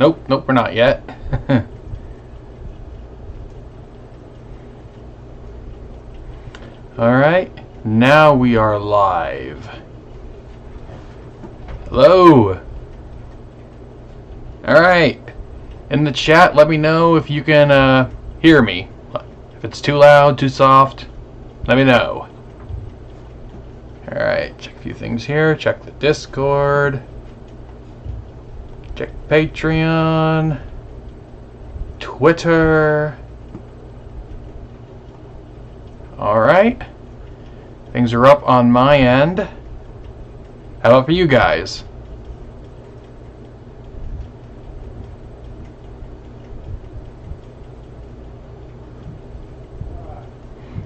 Nope, nope, we're not yet. Alright, now we are live. Hello! Alright, in the chat, let me know if you can hear me. If it's too loud, too soft, let me know. Alright, check a few things here. Check the Discord. Check Patreon. Twitter. Alright. Things are up on my end. How about for you guys?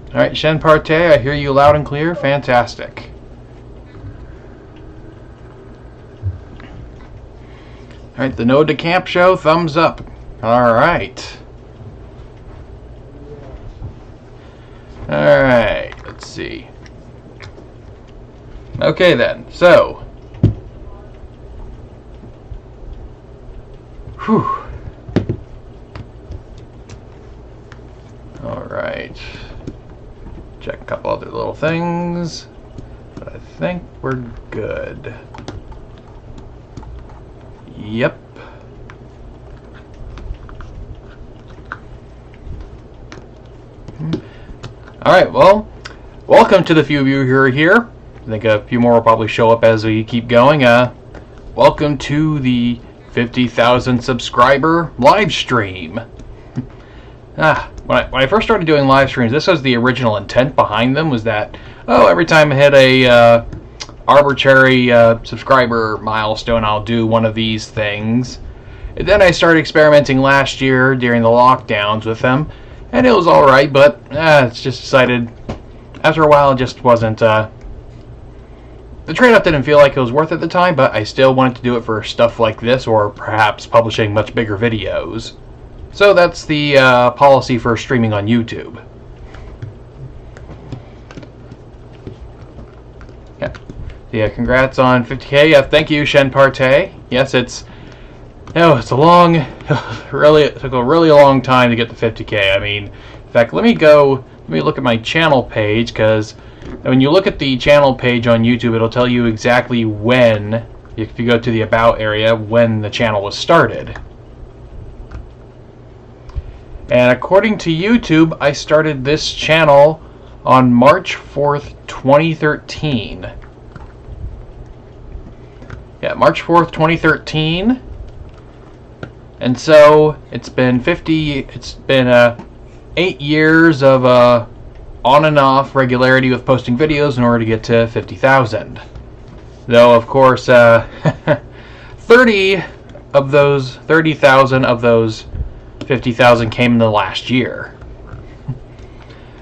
Alright, Shen Parte, I hear you loud and clear. Fantastic. Alright, the No to Camp show, thumbs up. Alright. Alright, let's see. Okay then, so. Whew. Alright. Check a couple other little things. But I think we're good. Yep. Alright, well, welcome to the few of you who are here. I think a few more will probably show up as we keep going. Welcome to the 50,000 subscriber live stream. When I first started doing live streams, this was the original intent behind them, was that, every time I hit a arbitrary subscriber milestone, I'll do one of these things. And then I started experimenting last year during the lockdowns with them, and it was alright, but it's just decided, after a while, it just wasn't, the trade-off didn't feel like it was worth it at the time, but I still wanted to do it for stuff like this, or perhaps publishing much bigger videos. So that's the policy for streaming on YouTube. Yeah, congrats on 50K. Yeah, thank you, Shen Parte. Yes, it's a long, it took a really long time to get to 50K. I mean, in fact, let me look at my channel page, because when you look at the channel page on YouTube, it'll tell you exactly when, if you go to the About area, when the channel was started. And according to YouTube, I started this channel on March 4th, 2013. Yeah, March 4th, 2013. And so it's been 8 years of on and off regularity with posting videos in order to get to 50,000. Though, of course, 30,000 of those 50,000 came in the last year.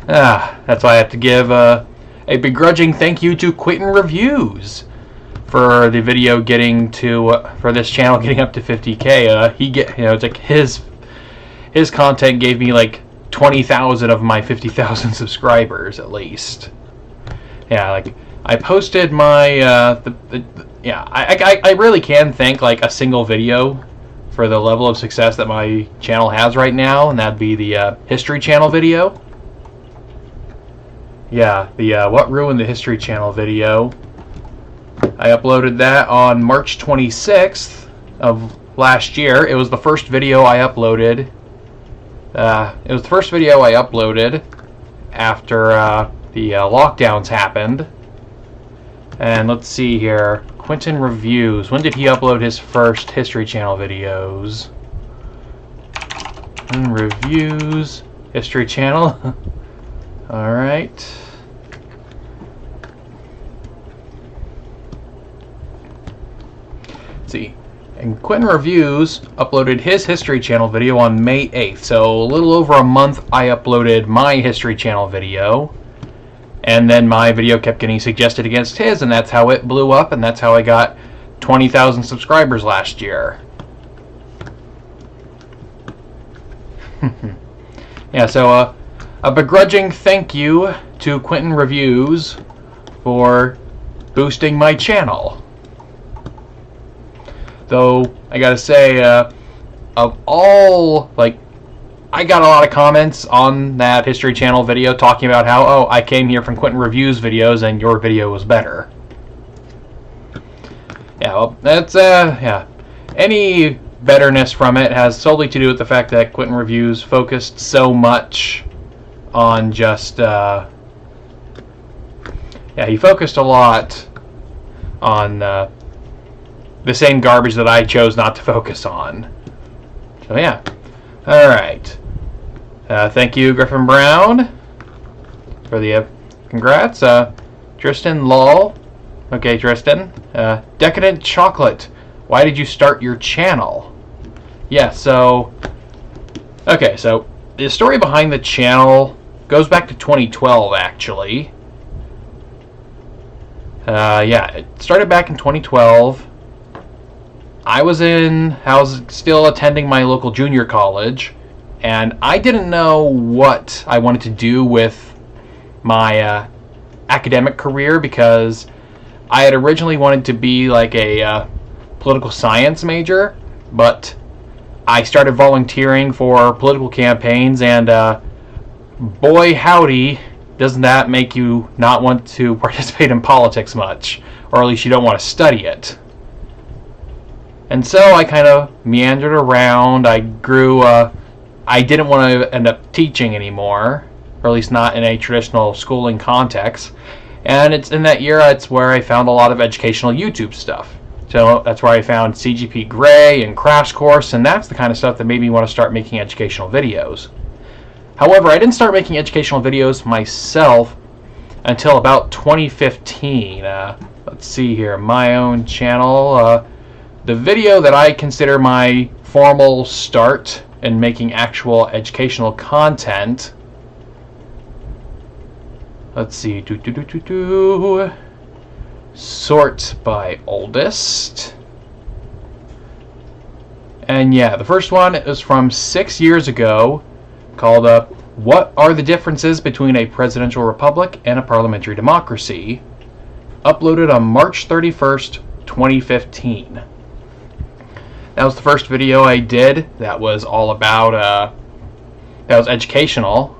That's why I have to give a begrudging thank you to Quentin Reviews for the video getting to for this channel getting up to 50K. It's like his content gave me like 20,000 of my 50,000 subscribers at least. Yeah, like I posted my I really can thank like a single video for the level of success that my channel has right now, and that'd be the History Channel video. Yeah, the What Ruined the History Channel video. I uploaded that on March 26th of last year. It was the first video I uploaded. After the lockdowns happened. And let's see here. Quentin Reviews. When did he upload his first History Channel videos? Quentin Reviews. History Channel. Alright. Let's see. And Quentin Reviews uploaded his History Channel video on May 8th. So a little over a month I uploaded my History Channel video. And then my video kept getting suggested against his, and that's how it blew up, and that's how I got 20,000 subscribers last year. Yeah, so a begrudging thank you to Quentin Reviews for boosting my channel. Though, I gotta say, of all, like, I got a lot of comments on that History Channel video talking about how, oh, I came here from Quentin Review's videos and your video was better. Yeah, well, that's, yeah. Any betterness from it has solely to do with the fact that Quentin Reviews focused so much on just, yeah, he focused a lot on the same garbage that I chose not to focus on. So, yeah. Alright. Thank you, Griffin Brown, for the congrats. Tristan Lull. Okay, Tristan. Decadent Chocolate. Why did you start your channel? Yeah, so... Okay, so the story behind the channel goes back to 2012, actually. Yeah, it started back in 2012. I was still attending my local junior college, and I didn't know what I wanted to do with my academic career, because I had originally wanted to be like a political science major, but I started volunteering for political campaigns, and boy howdy, doesn't that make you not want to participate in politics much, or at least you don't want to study it. And so I kind of meandered around. I grew, I didn't want to end up teaching anymore, or at least not in a traditional schooling context. And it's in that year, it's where I found a lot of educational YouTube stuff. So that's where I found CGP Grey and Crash Course, and that's the kind of stuff that made me want to start making educational videos. However, I didn't start making educational videos myself until about 2015. Let's see here, my own channel. The video that I consider my formal start in making actual educational content. Let's see. Sort by oldest. And yeah, the first one is from 6 years ago, called What Are the Differences Between a Presidential Republic and a Parliamentary Democracy? Uploaded on March 31st, 2015. That was the first video I did that was all about, that was educational.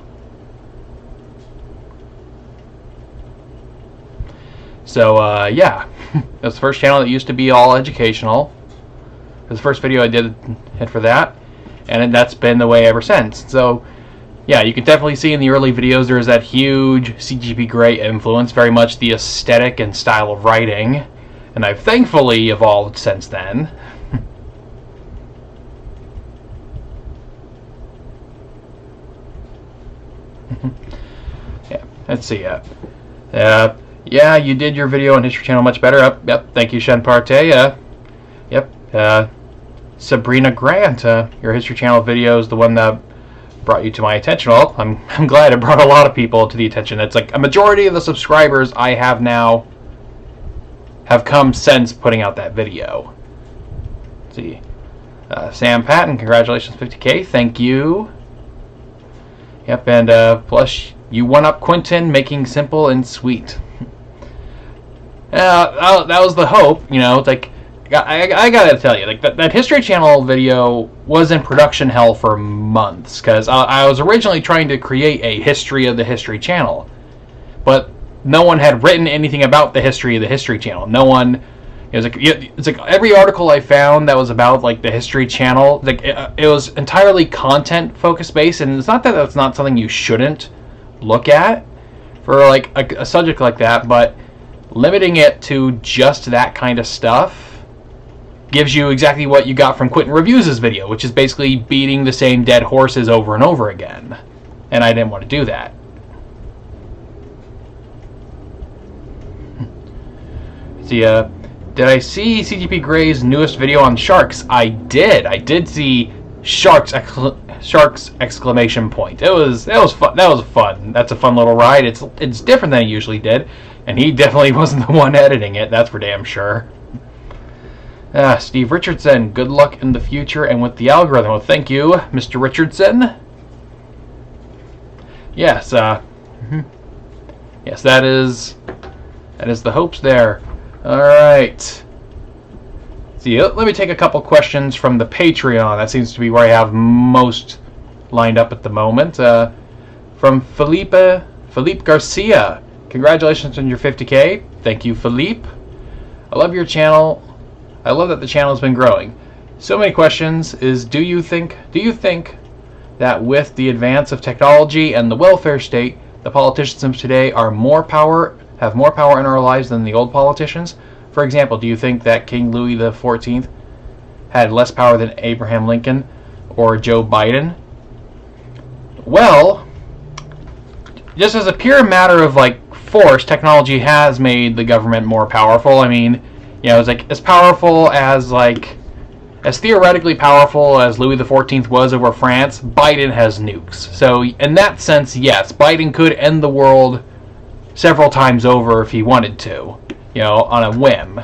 So, yeah, that's the first channel that used to be all educational. It was the first video I did for that, and that's been the way ever since. So, yeah, you can definitely see in the early videos there is that huge CGP Grey influence, very much the aesthetic and style of writing, and I've thankfully evolved since then. Yeah, let's see. Yeah, you did your video on History Channel much better. Yep, thank you, Shen Parte. Yep, Sabrina Grant, your History Channel video is the one that brought you to my attention. Well, I'm glad it brought a lot of people to the attention. It's like a majority of the subscribers I have now have come since putting out that video. Let's see. Sam Patton, congratulations, 50K. Thank you. Yep, and plus you one-up Quentin, making simple and sweet. That was the hope, you know. It's like I gotta tell you, like that History Channel video was in production hell for months, because I was originally trying to create a history of the History Channel, but no one had written anything about the history of the History Channel. No one. It's like every article I found that was about like the History Channel, like it was entirely content focus based, and it's not that that's not something you shouldn't look at for like a subject like that, but limiting it to just that kind of stuff gives you exactly what you got from Quentin Reviews' video, which is basically beating the same dead horses over and over again, and I didn't want to do that. See, did I see CGP Grey's newest video on sharks? I did see sharks! Exclamation point. That was fun. That was fun. That's a fun little ride. It's different than he usually did, and he definitely wasn't the one editing it. That's for damn sure. Steve Richardson. Good luck in the future and with the algorithm. Well, thank you, Mr. Richardson. Yes. Yes, that is the hopes there. All right. Let's See, let me take a couple questions from the Patreon. That seems to be where I have most lined up at the moment. From Felipe Garcia. Congratulations on your 50K. Thank you, Felipe. I love your channel. I love that the channel has been growing. So many questions do you think that with the advance of technology and the welfare state, the politicians of today have more power in our lives than the old politicians? For example, do you think that King Louis XIV had less power than Abraham Lincoln or Joe Biden? Well, just as a pure matter of force, technology has made the government more powerful. I mean, it's as powerful as as theoretically powerful as Louis XIV was over France. Biden has nukes. So in that sense, yes, Biden could end the world several times over if he wanted to, on a whim.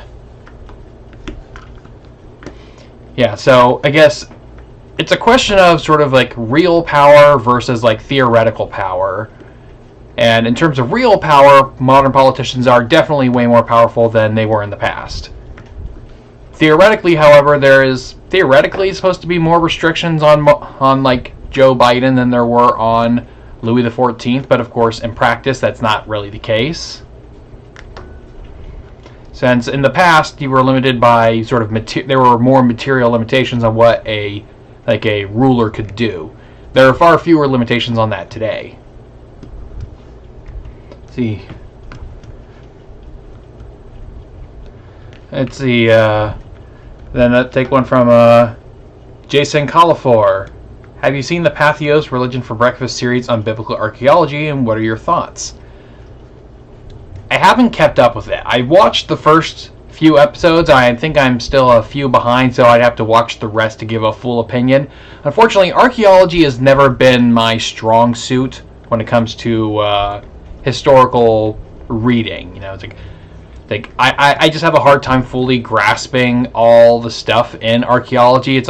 Yeah, so I guess it's a question of sort of real power versus theoretical power. And in terms of real power, modern politicians are definitely way more powerful than they were in the past. Theoretically, however, there is supposed to be more restrictions on Joe Biden than there were on Louis XIV, but of course in practice that's not really the case. Since in the past you were limited by there were more material limitations on what a ruler could do. There are far fewer limitations on that today. Let's see. Then I'll take one from Jason Califor. Have you seen the Patheos Religion for Breakfast series on biblical archaeology, and what are your thoughts? I haven't kept up with it. I watched the first few episodes. I think I'm still a few behind, so I'd have to watch the rest to give a full opinion. Unfortunately, archaeology has never been my strong suit when it comes to historical reading. I just have a hard time fully grasping all the stuff in archaeology. It's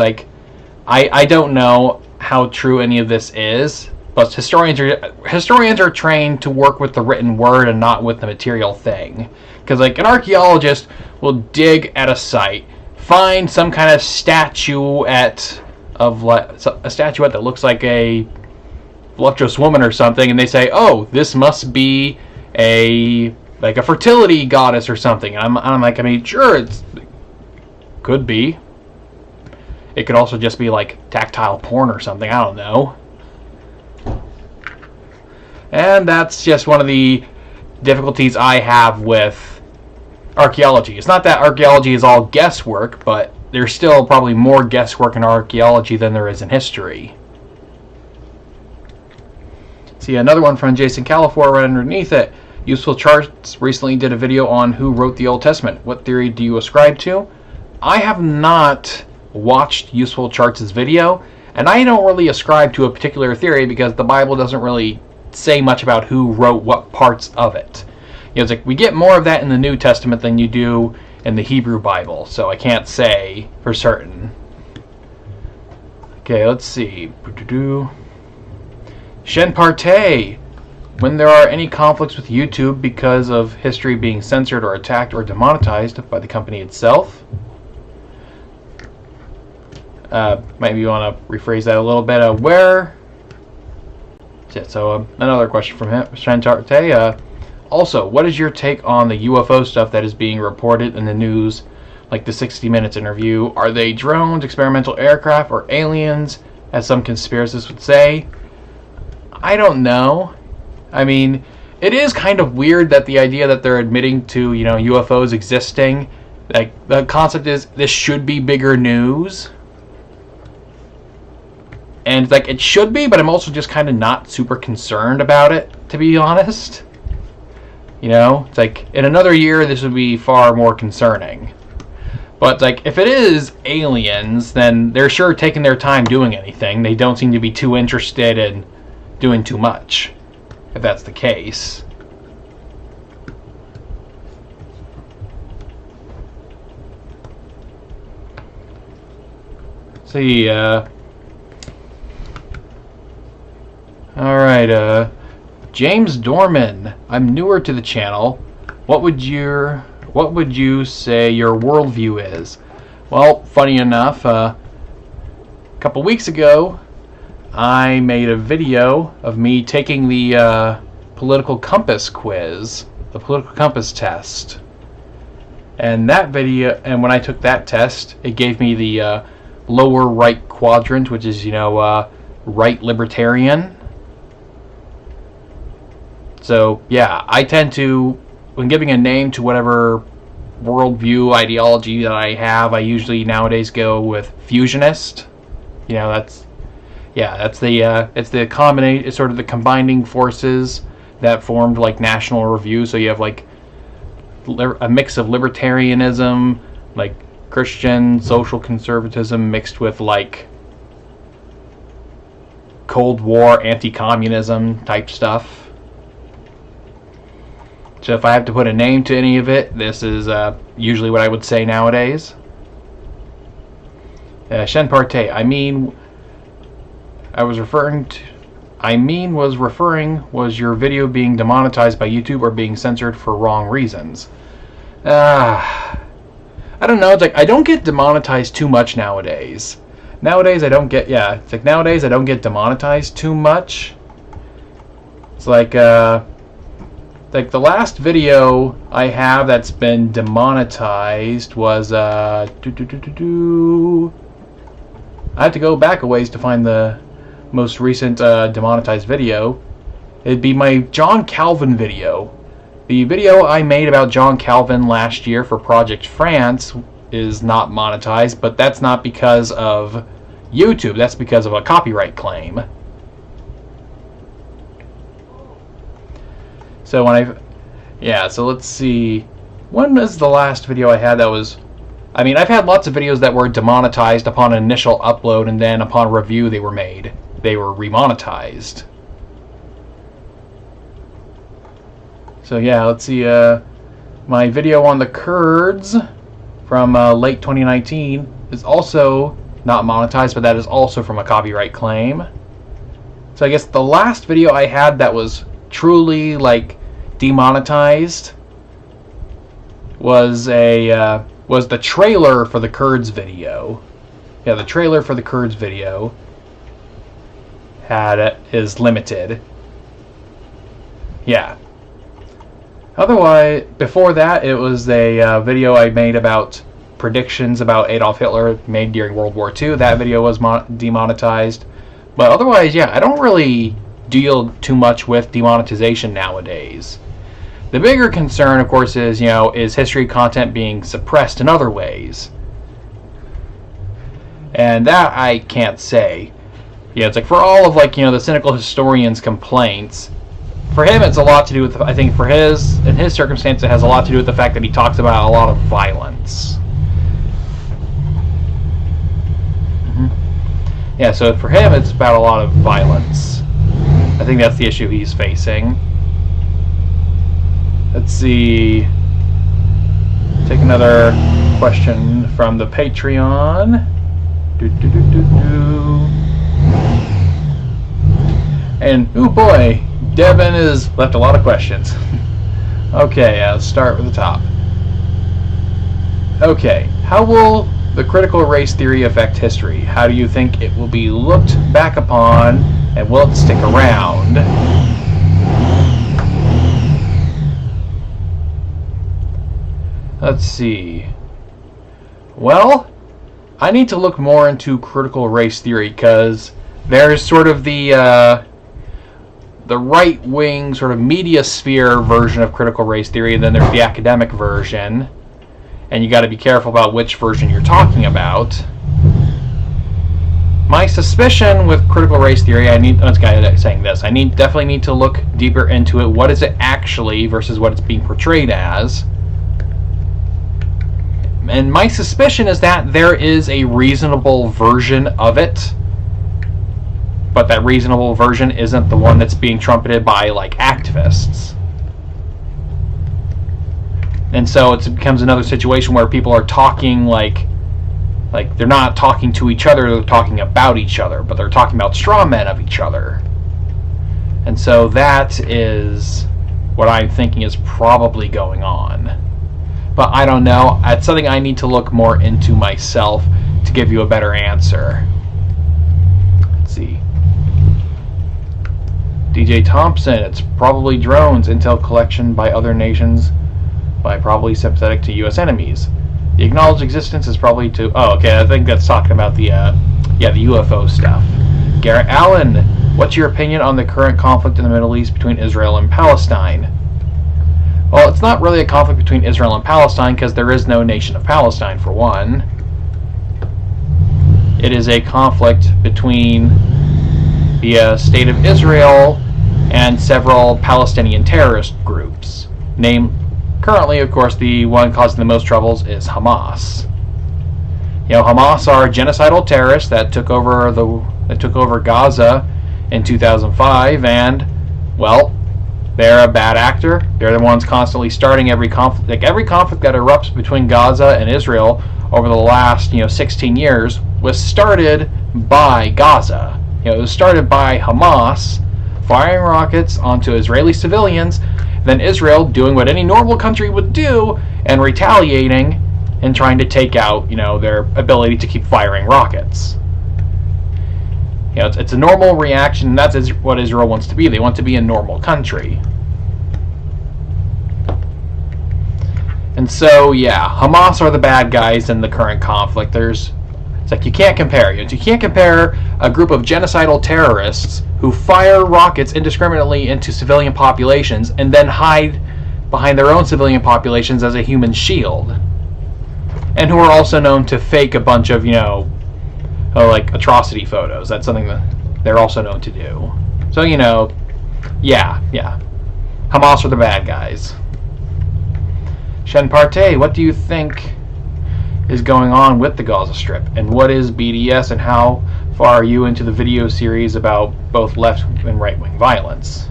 I don't know how true any of this is, but historians are trained to work with the written word and not with the material thing. Because an archaeologist will dig at a site, find some kind of statuette that looks like a voluptuous woman or something, and they say, oh, this must be a fertility goddess or something. And I'm like, I mean, sure, it could be. It could also just be tactile porn or something. I don't know. And that's just one of the difficulties I have with archaeology. It's not that archaeology is all guesswork, but there's still probably more guesswork in archaeology than there is in history. See, another one from Jason Califor right underneath it. Useful Charts recently did a video on who wrote the Old Testament. What theory do you ascribe to? I have not watched Useful Charts' video, and I don't really ascribe to a particular theory because the Bible doesn't really say much about who wrote what parts of it. It's we get more of that in the New Testament than you do in the Hebrew Bible, so I can't say for certain. Okay, let's see. Shen Partey. When there are any conflicts with YouTube because of history being censored or attacked or demonetized by the company itself. Maybe you want to rephrase that a little bit. Another question from him, Shen Partey. Also, what is your take on the UFO stuff that is being reported in the news, like the 60 Minutes interview? Are they drones, experimental aircraft, or aliens, as some conspiracists would say? I don't know. I mean, it is kind of weird that the idea that they're admitting to, UFOs existing, the concept is this should be bigger news. And it should be, but I'm also just kind of not super concerned about it, to be honest. It's in another year this would be far more concerning. But if it is aliens, then they're sure taking their time doing anything. They don't seem to be too interested in doing too much, if that's the case. See, alright, James Dorman. I'm newer to the channel. What would you say your worldview is? Well, funny enough, a couple weeks ago, I made a video of me taking the political compass quiz, the political compass test. And that video, and when I took that test, it gave me the lower right quadrant, which is, right libertarian. So, yeah, I tend to, when giving a name to whatever worldview ideology that I have, I usually nowadays go with fusionist. It's the combination, it's sort of the combining forces that formed like National Review. So you have like a mix of libertarianism, like Christian social conservatism mixed with like Cold War anti-communism type stuff. So if I have to put a name to any of it, this is usually what I would say nowadays. Shen Parte, was your video being demonetized by YouTube or being censored for wrong reasons? I don't know. It's like I don't get demonetized too much nowadays. Nowadays I don't get demonetized too much. It's like the last video I have that's been demonetized was I have to go back a ways to find the most recent demonetized video. It'd be my John Calvin video. The video I made about John Calvin last year for Project France is not monetized, but that's not because of YouTube. That's because of a copyright claim. So so let's see. When was the last video I had that was... I've had lots of videos that were demonetized upon initial upload, and then upon review they were remonetized. So yeah, let's see. My video on the Kurds from late 2019 is also not monetized, but that is also from a copyright claim. So I guess the last video I had that was truly like demonetized was the trailer for the Kurds video. Yeah, the trailer for the Kurds video is limited. Yeah. Otherwise, before that, it was a video I made about predictions about Adolf Hitler made during World War II. That video was demonetized. But otherwise, yeah, I don't really deal too much with demonetization nowadays. The bigger concern, of course, is history content being suppressed in other ways. And that I can't say. Yeah, it's like for all of the cynical historian's complaints, for him it's a lot to do with, I think in his circumstance, it has a lot to do with the fact that he talks about a lot of violence. Yeah, so for him it's about a lot of violence. I think that's the issue he's facing. Let's see. Take another question from the Patreon. And, oh boy, Devin has left a lot of questions. Okay, let's start with the top. Okay, how will the critical race theory affect history? How do you think it will be looked back upon, and will it stick around? Let's see. Well, I need to look more into critical race theory, because there's sort of the right-wing sort of media sphere version of critical race theory, and then there's the academic version, and you got to be careful about which version you're talking about. My suspicion with critical race theory, I definitely need to look deeper into it. What is it actually versus what it's being portrayed as? And my suspicion is that there is a reasonable version of it, but that reasonable version isn't the one that's being trumpeted by activists. And so it becomes another situation where people are talking like they're not talking to each other, they're talking about each other, but they're talking about straw men of each other. And so that is what I'm thinking is probably going on. but I don't know. It's something I need to look more into myself to give you a better answer. Let's see. DJ Thompson, it's probably drones, intel collection by other nations, by probably sympathetic to U.S. enemies. The acknowledged existence is probably to... Oh, okay, I think that's talking about the UFO stuff. Garrett Allen, what's your opinion on the current conflict in the Middle East between Israel and Palestine? Well, it's not really a conflict between Israel and Palestine because there is no nation of Palestine, for one. It is a conflict between the state of Israel and several Palestinian terrorist groups. Currently, of course, the one causing the most troubles is Hamas. You know, Hamas are genocidal terrorists that took over Gaza in 2005, and well, they're a bad actor. They're the ones constantly starting every conflict. Like every conflict that erupts between Gaza and Israel over the last 16 years was started by Gaza. It was started by Hamas firing rockets onto Israeli civilians, then Israel doing what any normal country would do and retaliating and trying to take out, their ability to keep firing rockets. It's a normal reaction, and that's what Israel wants to be. They want to be a normal country. And so, yeah, Hamas are the bad guys in the current conflict. It's like you can't compare. You can't compare a group of genocidal terrorists who fire rockets indiscriminately into civilian populations and then hide behind their own civilian populations as a human shield. And who are also known to fake a bunch of, like atrocity photos. That's something that they're also known to do. So, yeah. Hamas are the bad guys. Shen Partey, what do you think is going on with the Gaza Strip? And what is BDS, and how far are you into the video series about both left and right-wing violence?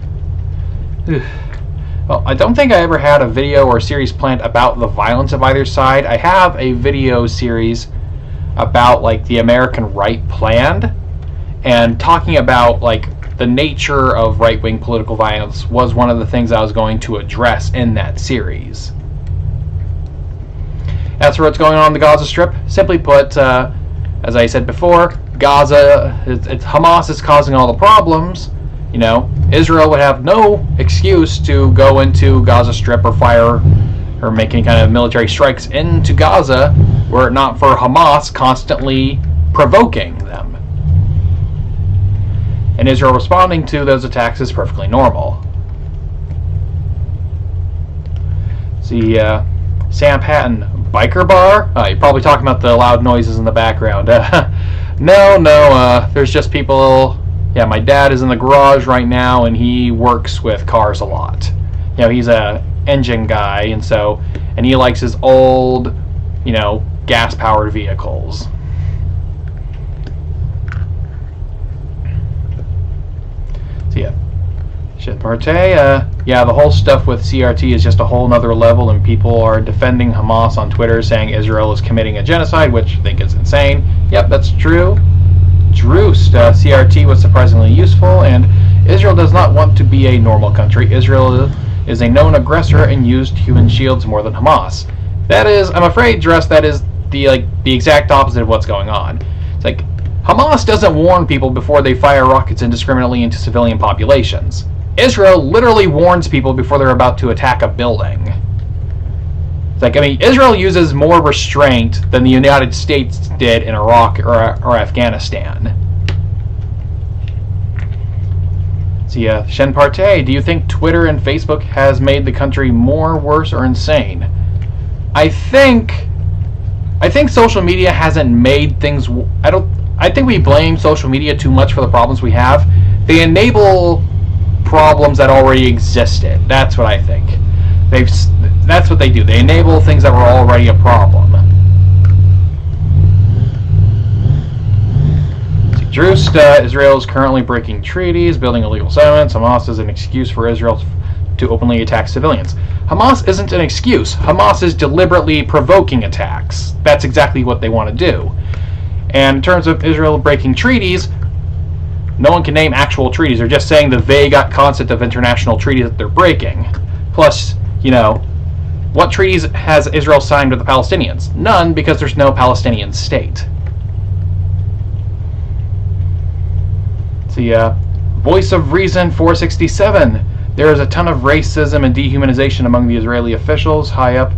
Well, I don't think I ever had a video or series planned about the violence of either side. I have a video series about like the American right planned, and talking about like the nature of right-wing political violence was one of the things I was going to address in that series. As for what's going on in the Gaza Strip, simply put, as I said before, Hamas is causing all the problems. Israel would have no excuse to go into Gaza Strip or fire or make any kind of military strikes into Gaza were it not for Hamas constantly provoking them. And Israel responding to those attacks is perfectly normal. See, Sam Patton, biker bar? You're probably talking about the loud noises in the background. No, there's just people. Yeah, my dad is in the garage right now, and he works with cars a lot. He's a engine guy, and he likes his old, gas-powered vehicles. So yeah, Shen Partey, yeah, the whole stuff with CRT is just a whole nother level, and people are defending Hamas on Twitter, saying Israel is committing a genocide, which I think is insane. Yep, that's true. Droost, CRT was surprisingly useful, and Israel does not want to be a normal country. Israel is a known aggressor and used human shields more than Hamas. That is, I'm afraid, Dress, that is the exact opposite of what's going on. It's like Hamas doesn't warn people before they fire rockets indiscriminately into civilian populations. Israel literally warns people before they're about to attack a building. It's like, Israel uses more restraint than the United States did in Iraq or Afghanistan. So yeah, Shen Partey, do you think Twitter and Facebook has made the country more, worse, or insane? I think social media hasn't made things. I think we blame social media too much for the problems we have. They enable problems that already existed. That's what I think. That's what they do. They enable things that were already a problem. Droost, Israel is currently breaking treaties, building illegal settlements. Hamas is an excuse for Israel to openly attack civilians. Hamas isn't an excuse. Hamas is deliberately provoking attacks. That's exactly what they want to do. And in terms of Israel breaking treaties, no one can name actual treaties. They're just saying the vague concept of international treaties that they're breaking. Plus, What treaties has Israel signed with the Palestinians? None, because there's no Palestinian state. See, Voice of Reason 467. There is a ton of racism and dehumanization among the Israeli officials high up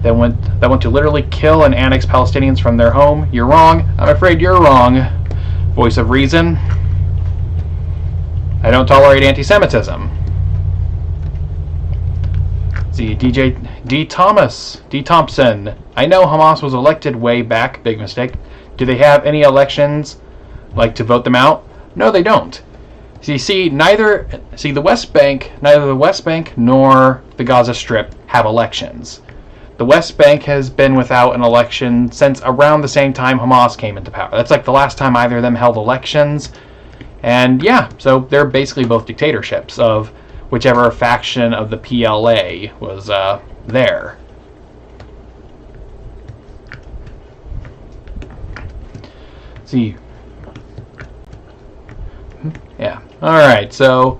that want to literally kill and annex Palestinians from their home. You're wrong. I'm afraid you're wrong. Voice of Reason. I don't tolerate anti-Semitism. See, D. Thompson. I know Hamas was elected way back. Big mistake. Do they have any elections, like to vote them out? No, they don't. Neither the West Bank nor the Gaza Strip have elections. The West Bank has been without an election since around the same time Hamas came into power. That's like the last time either of them held elections. And yeah, so they're basically both dictatorships of whichever faction of the PLA was there. See. Yeah. Alright, so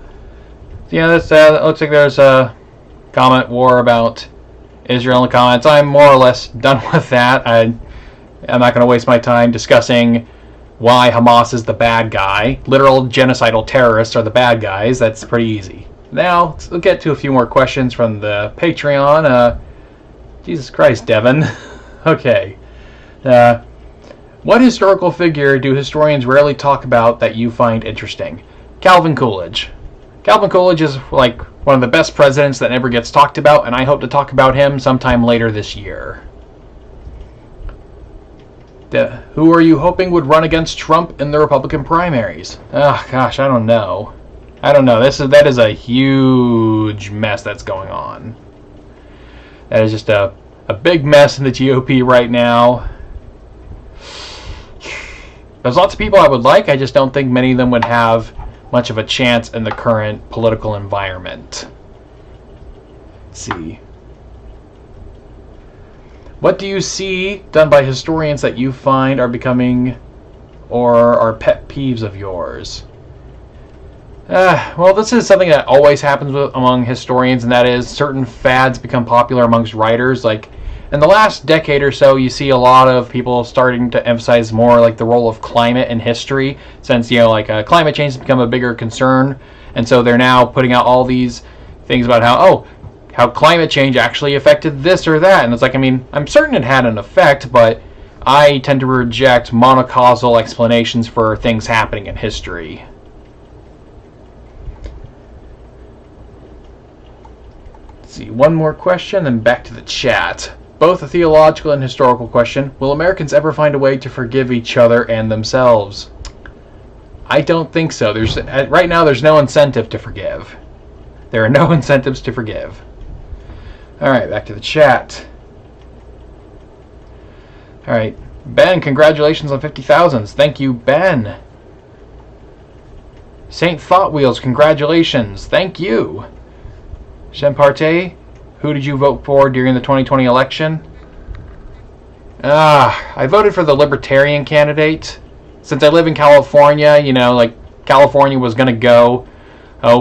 yeah, this looks like there's a comment war about Israel in the comments. I'm more or less done with that. I'm not going to waste my time discussing why Hamas is the bad guy. Literal genocidal terrorists are the bad guys. That's pretty easy. Now, we'll get to a few more questions from the Patreon. Jesus Christ, Devin. Okay. What historical figure do historians rarely talk about that you find interesting? Calvin Coolidge. Calvin Coolidge is like one of the best presidents that never gets talked about, and I hope to talk about him sometime later this year. Who are you hoping would run against Trump in the Republican primaries? Oh gosh, I don't know. That is a huge mess that's going on. That is just a big mess in the GOP right now. There's lots of people I would like. I just don't think many of them would have much of a chance in the current political environment. Let's see. What do you see done by historians that you find are becoming or are pet peeves of yours? Well, this is something that always happens among historians, and that is certain fads become popular amongst writers. Like in the last decade or so, you see a lot of people starting to emphasize more like the role of climate in history, since climate change has become a bigger concern, and so they're now putting out all these things about how climate change actually affected this or that, and it's like, I mean, I'm certain it had an effect, but I tend to reject monocausal explanations for things happening in history. Let's see, one more question, then back to the chat. Both a theological and historical question. Will Americans ever find a way to forgive each other and themselves? I don't think so. Right now there's no incentive to forgive. There are no incentives to forgive. Alright, back to the chat. Alright, Ben, congratulations on 50,000. Thank you, Ben. Saint Thought Wheels, congratulations. Thank you. Shemparte, who did you vote for during the 2020 election? I voted for the Libertarian candidate. Since I live in California, California was going to go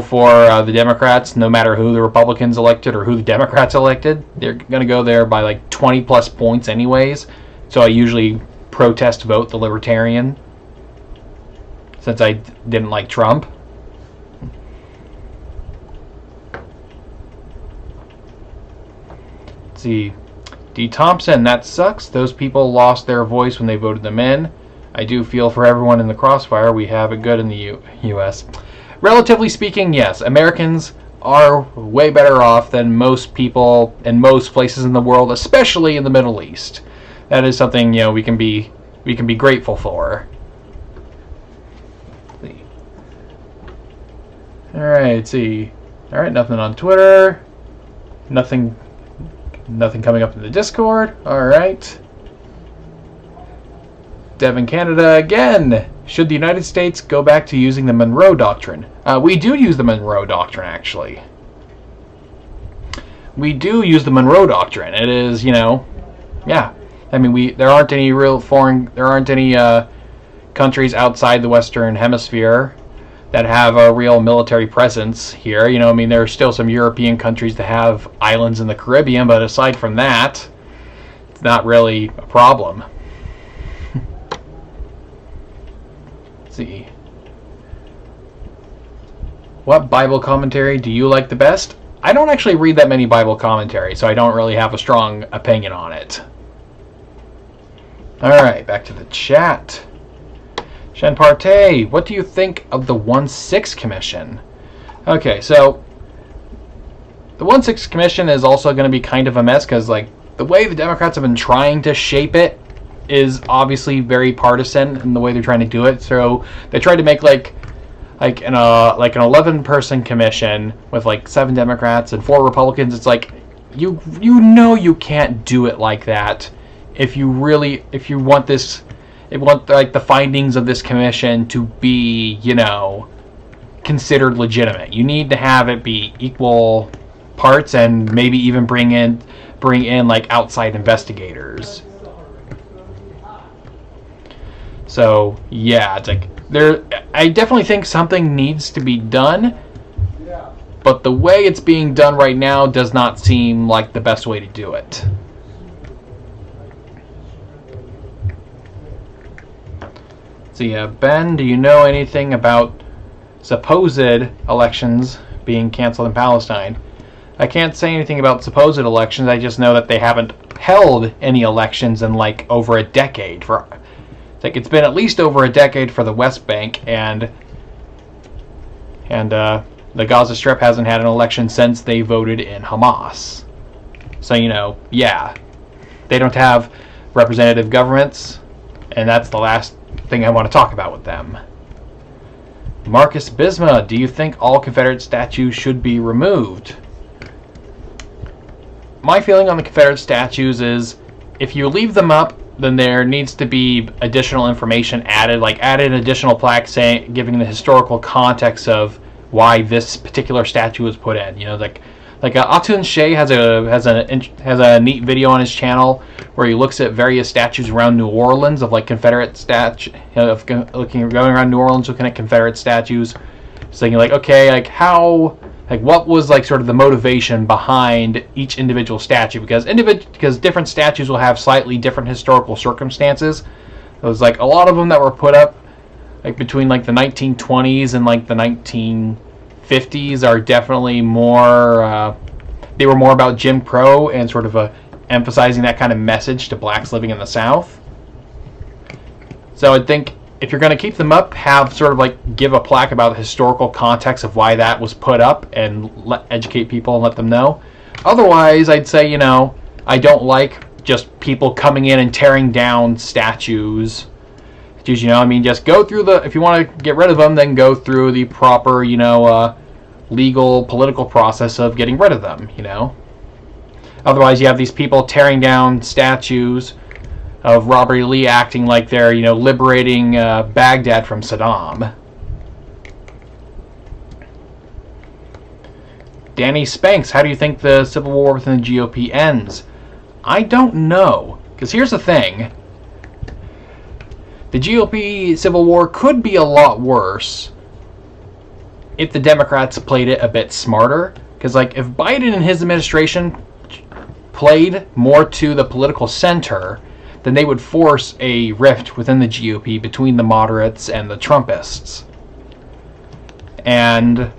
for the Democrats, no matter who the Republicans elected or who the Democrats elected. They're going to go there by like 20 plus points anyways. So I usually protest vote the Libertarian, since I didn't like Trump. See, D. Thompson, that sucks. Those people lost their voice when they voted them in. I do feel for everyone in the crossfire. We have it good in the U.S. Relatively speaking, yes. Americans are way better off than most people in most places in the world, especially in the Middle East. That is something we can be grateful for. All right, see. All right, nothing on Twitter. Nothing coming up in the Discord. All right. Devin Canada again. Should the United States go back to using the Monroe Doctrine? We do use the Monroe Doctrine, actually. We do use the Monroe Doctrine. It is, yeah. I mean, there aren't any countries outside the Western Hemisphere that have a real military presence here. You know, I mean, there are still some European countries that have islands in the Caribbean, but aside from that, it's not really a problem. Let's see. What Bible commentary do you like the best? I don't actually read that many Bible commentaries, so I don't really have a strong opinion on it. Alright, back to the chat. Shen Partey, what do you think of the 1-6 Commission? Okay, so the 1-6 Commission is also going to be kind of a mess because, like, the way the Democrats have been trying to shape it is obviously very partisan in the way they're trying to do it. So they tried to make like an 11-person commission with like 7 Democrats and 4 Republicans. It's like you know you can't do it like that if you want this. It want like the findings of this commission to be, you know, considered legitimate. You need to have it be equal parts and maybe even bring in like outside investigators. So yeah, it's like I definitely think something needs to be done, but the way it's being done right now does not seem like the best way to do it. So yeah, Ben, do you know anything about supposed elections being canceled in Palestine? I can't say anything about supposed elections. I just know that they haven't held any elections in like over a decade. It's been at least over a decade for the West Bank, and the Gaza Strip hasn't had an election since they voted in Hamas. So, you know, yeah, they don't have representative governments, and that's the last thing I want to talk about with them. Marcus Bisma, do you think all Confederate statues should be removed? My feeling on the Confederate statues is if you leave them up, then there needs to be additional information added, like added additional plaques giving the historical context of why this particular statue was put in. You know, like Atun Shea has a neat video on his channel where he looks at various statues around New Orleans of like Confederate statues, you know, going around New Orleans looking at Confederate statues, saying like, okay, like how, like what was like sort of the motivation behind each individual statue, because different statues will have slightly different historical circumstances. There was like a lot of them that were put up like between like the 1920s and like the 1950s are definitely more, they were more about Jim Crow and sort of emphasizing that kind of message to blacks living in the South. So I think if you're going to keep them up, have sort of like give a plaque about the historical context of why that was put up and educate people and let them know. Otherwise, I'd say, you know, I don't like just people coming in and tearing down statues. Just, you know, I mean, just go through if you want to get rid of them, then go through the proper, you know, legal, political process of getting rid of them, you know. Otherwise, you have these people tearing down statues of Robert E. Lee acting like they're, you know, liberating Baghdad from Saddam. Danny Spanks, how do you think the Civil War within the GOP ends? I don't know. Because here's the thing. The GOP Civil War could be a lot worse if the Democrats played it a bit smarter. Because, like, if Biden and his administration played more to the political center, then they would force a rift within the GOP between the moderates and the Trumpists. And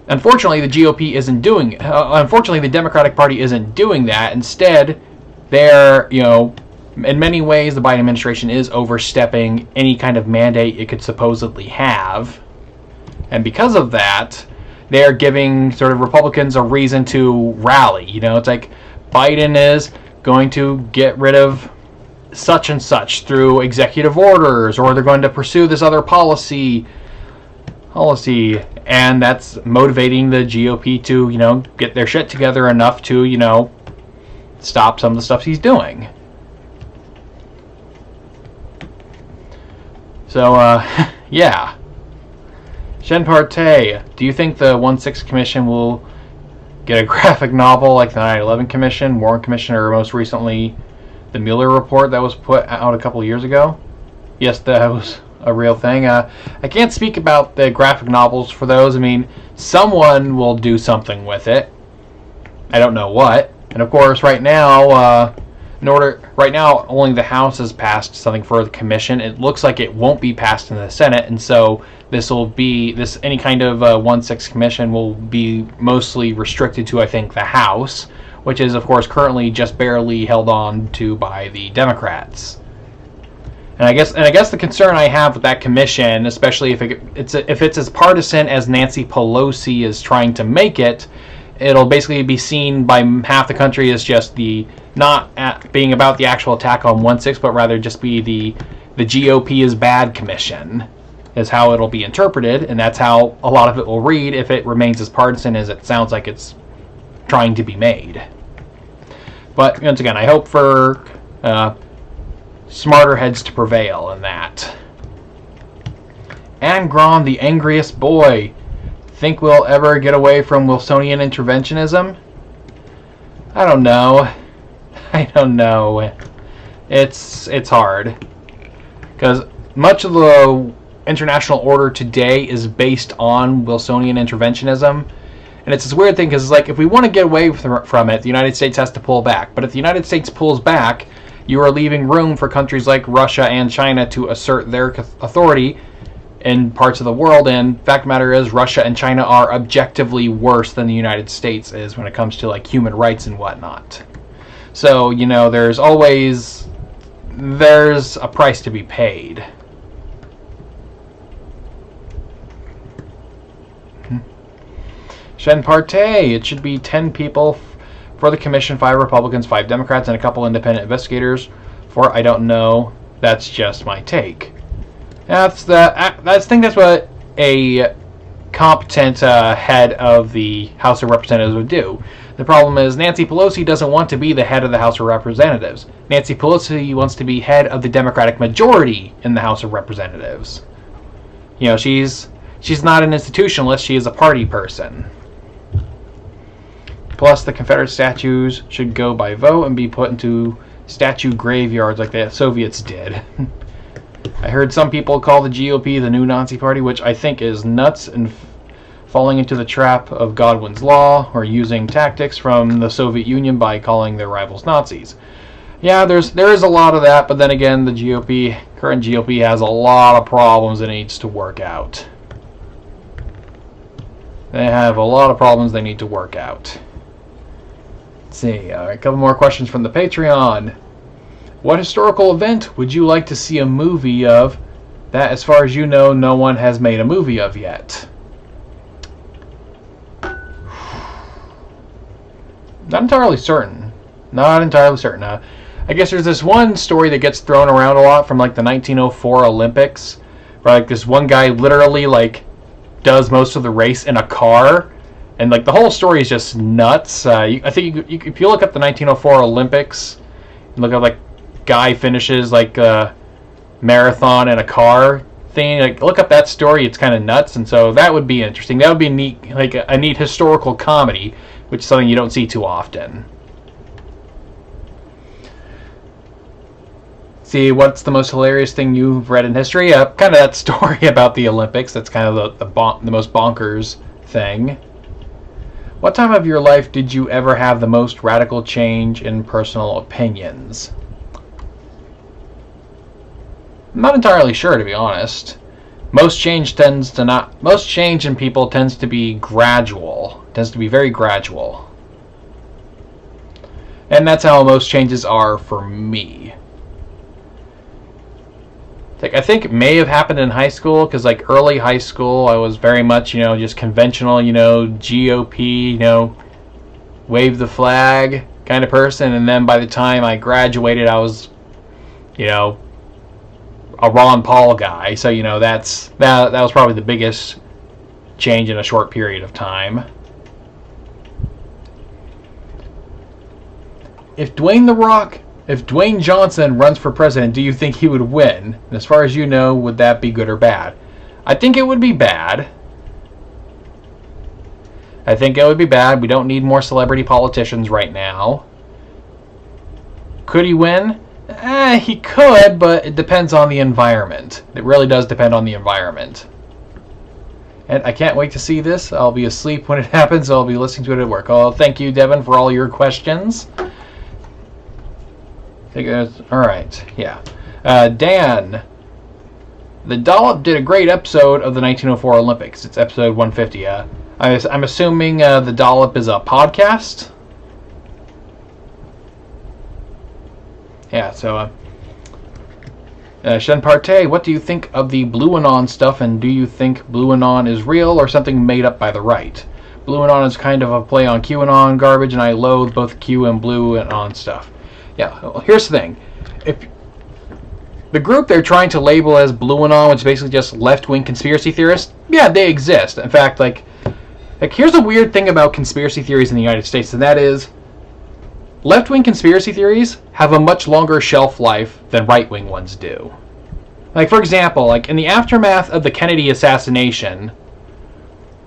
unfortunately, the GOP isn't doing. Unfortunately, the Democratic Party isn't doing that. Instead, they're, you know, in many ways, the Biden administration is overstepping any kind of mandate it could supposedly have, and because of that, they're giving sort of Republicans a reason to rally. You know, it's like Biden is going to get rid of such and such through executive orders, or they're going to pursue this other policy, and that's motivating the GOP to, you know, get their shit together enough to, you know, stop some of the stuff he's doing. So, yeah. Shen Partey, do you think the 1-6 Commission will get a graphic novel like the 9/11 Commission, Warren Commission, or most recently the Mueller report that was put out a couple of years ago? Yes, that was a real thing. I can't speak about the graphic novels for those. I mean, someone will do something with it. I don't know what. And of course, right now, only the House has passed something for the commission. It looks like it won't be passed in the Senate, and so any kind of 1/6 commission will be mostly restricted to, I think, the House, which is, of course, currently just barely held on to by the Democrats. And I guess the concern I have with that commission, especially if it's as partisan as Nancy Pelosi is trying to make it, it'll basically be seen by half the country as just not being about the actual attack on 1/6, but rather just be the GOP is bad commission, is how it'll be interpreted, and that's how a lot of it will read if it remains as partisan as it sounds like it's trying to be made. But once again, I hope for smarter heads to prevail in that. Angron, the angriest boy. Think we'll ever get away from Wilsonian interventionism? I don't know. It's hard. Because much of the international order today is based on Wilsonian interventionism. And it's this weird thing, because like, if we want to get away from it, the United States has to pull back. But if the United States pulls back, you are leaving room for countries like Russia and China to assert their authority in parts of the world. And fact of the matter is, Russia and China are objectively worse than the United States is when it comes to like human rights and whatnot. So, there's a price to be paid. Shen Parte, it should be 10 people for the commission, 5 Republicans, 5 Democrats, and a couple independent investigators. For I don't know. That's just my take. I think that's what a competent head of the House of Representatives would do. The problem is Nancy Pelosi doesn't want to be the head of the House of Representatives. Nancy Pelosi wants to be head of the Democratic majority in the House of Representatives. She's not an institutionalist, she is a party person. Plus, the Confederate statues should go by vote and be put into statue graveyards like the Soviets did. I heard some people call the GOP the new Nazi party, which I think is nuts and falling into the trap of Godwin's law, or using tactics from the Soviet Union by calling their rivals Nazis. Yeah, there is a lot of that, but then again, the current GOP has a lot of problems it needs to work out. They have a lot of problems they need to work out. Let's see, a couple more questions from the Patreon. What historical event would you like to see a movie of that, as far as you know, no one has made a movie of yet? Not entirely certain. I guess there's this one story that gets thrown around a lot from like the 1904 Olympics, where like this one guy literally like does most of the race in a car, and like the whole story is just nuts. I think if you look up the 1904 Olympics, and look up like guy finishes like a marathon in a car thing, like look up that story. It's kind of nuts, and so that would be interesting. That would be neat, like a neat historical comedy, which is something you don't see too often. See, what's the most hilarious thing you've read in history? Kind of that story about the Olympics. That's kind of the most bonkers thing. What time of your life did you ever have the most radical change in personal opinions? I'm not entirely sure, to be honest. Most change in people tends to be gradual. Tends to be very gradual. And that's how most changes are for me. I think it may have happened in high school, because like early high school I was very much, just conventional, GOP, wave the flag kind of person, and then by the time I graduated I was, a Ron Paul guy, so that was probably the biggest change in a short period of time. If Dwayne Johnson runs for president, do you think he would win? And as far as you know, would that be good or bad? I think it would be bad. We don't need more celebrity politicians right now. Could he win? He could, but it depends on the environment. It really does depend on the environment. And I can't wait to see this. I'll be asleep when it happens. I'll be listening to it at work. Oh, thank you, Devin, for all your questions. All right, yeah. Dan, the Dollop did a great episode of the 1904 Olympics. It's episode 150. I'm assuming the Dollop is a podcast. Yeah, so Shen Partey, what do you think of the Blue Anon stuff, and do you think Blue Anon is real or something made up by the right? Blue Anon is kind of a play on QAnon garbage, and I loathe both Q and Blue Anon stuff. Yeah, well, here's the thing. If the group they're trying to label as Blue Anon, which is basically just left-wing conspiracy theorists, yeah, they exist. In fact, like here's a weird thing about conspiracy theories in the United States, and that is left-wing conspiracy theories have a much longer shelf life than right-wing ones do. Like, for example, like in the aftermath of the Kennedy assassination,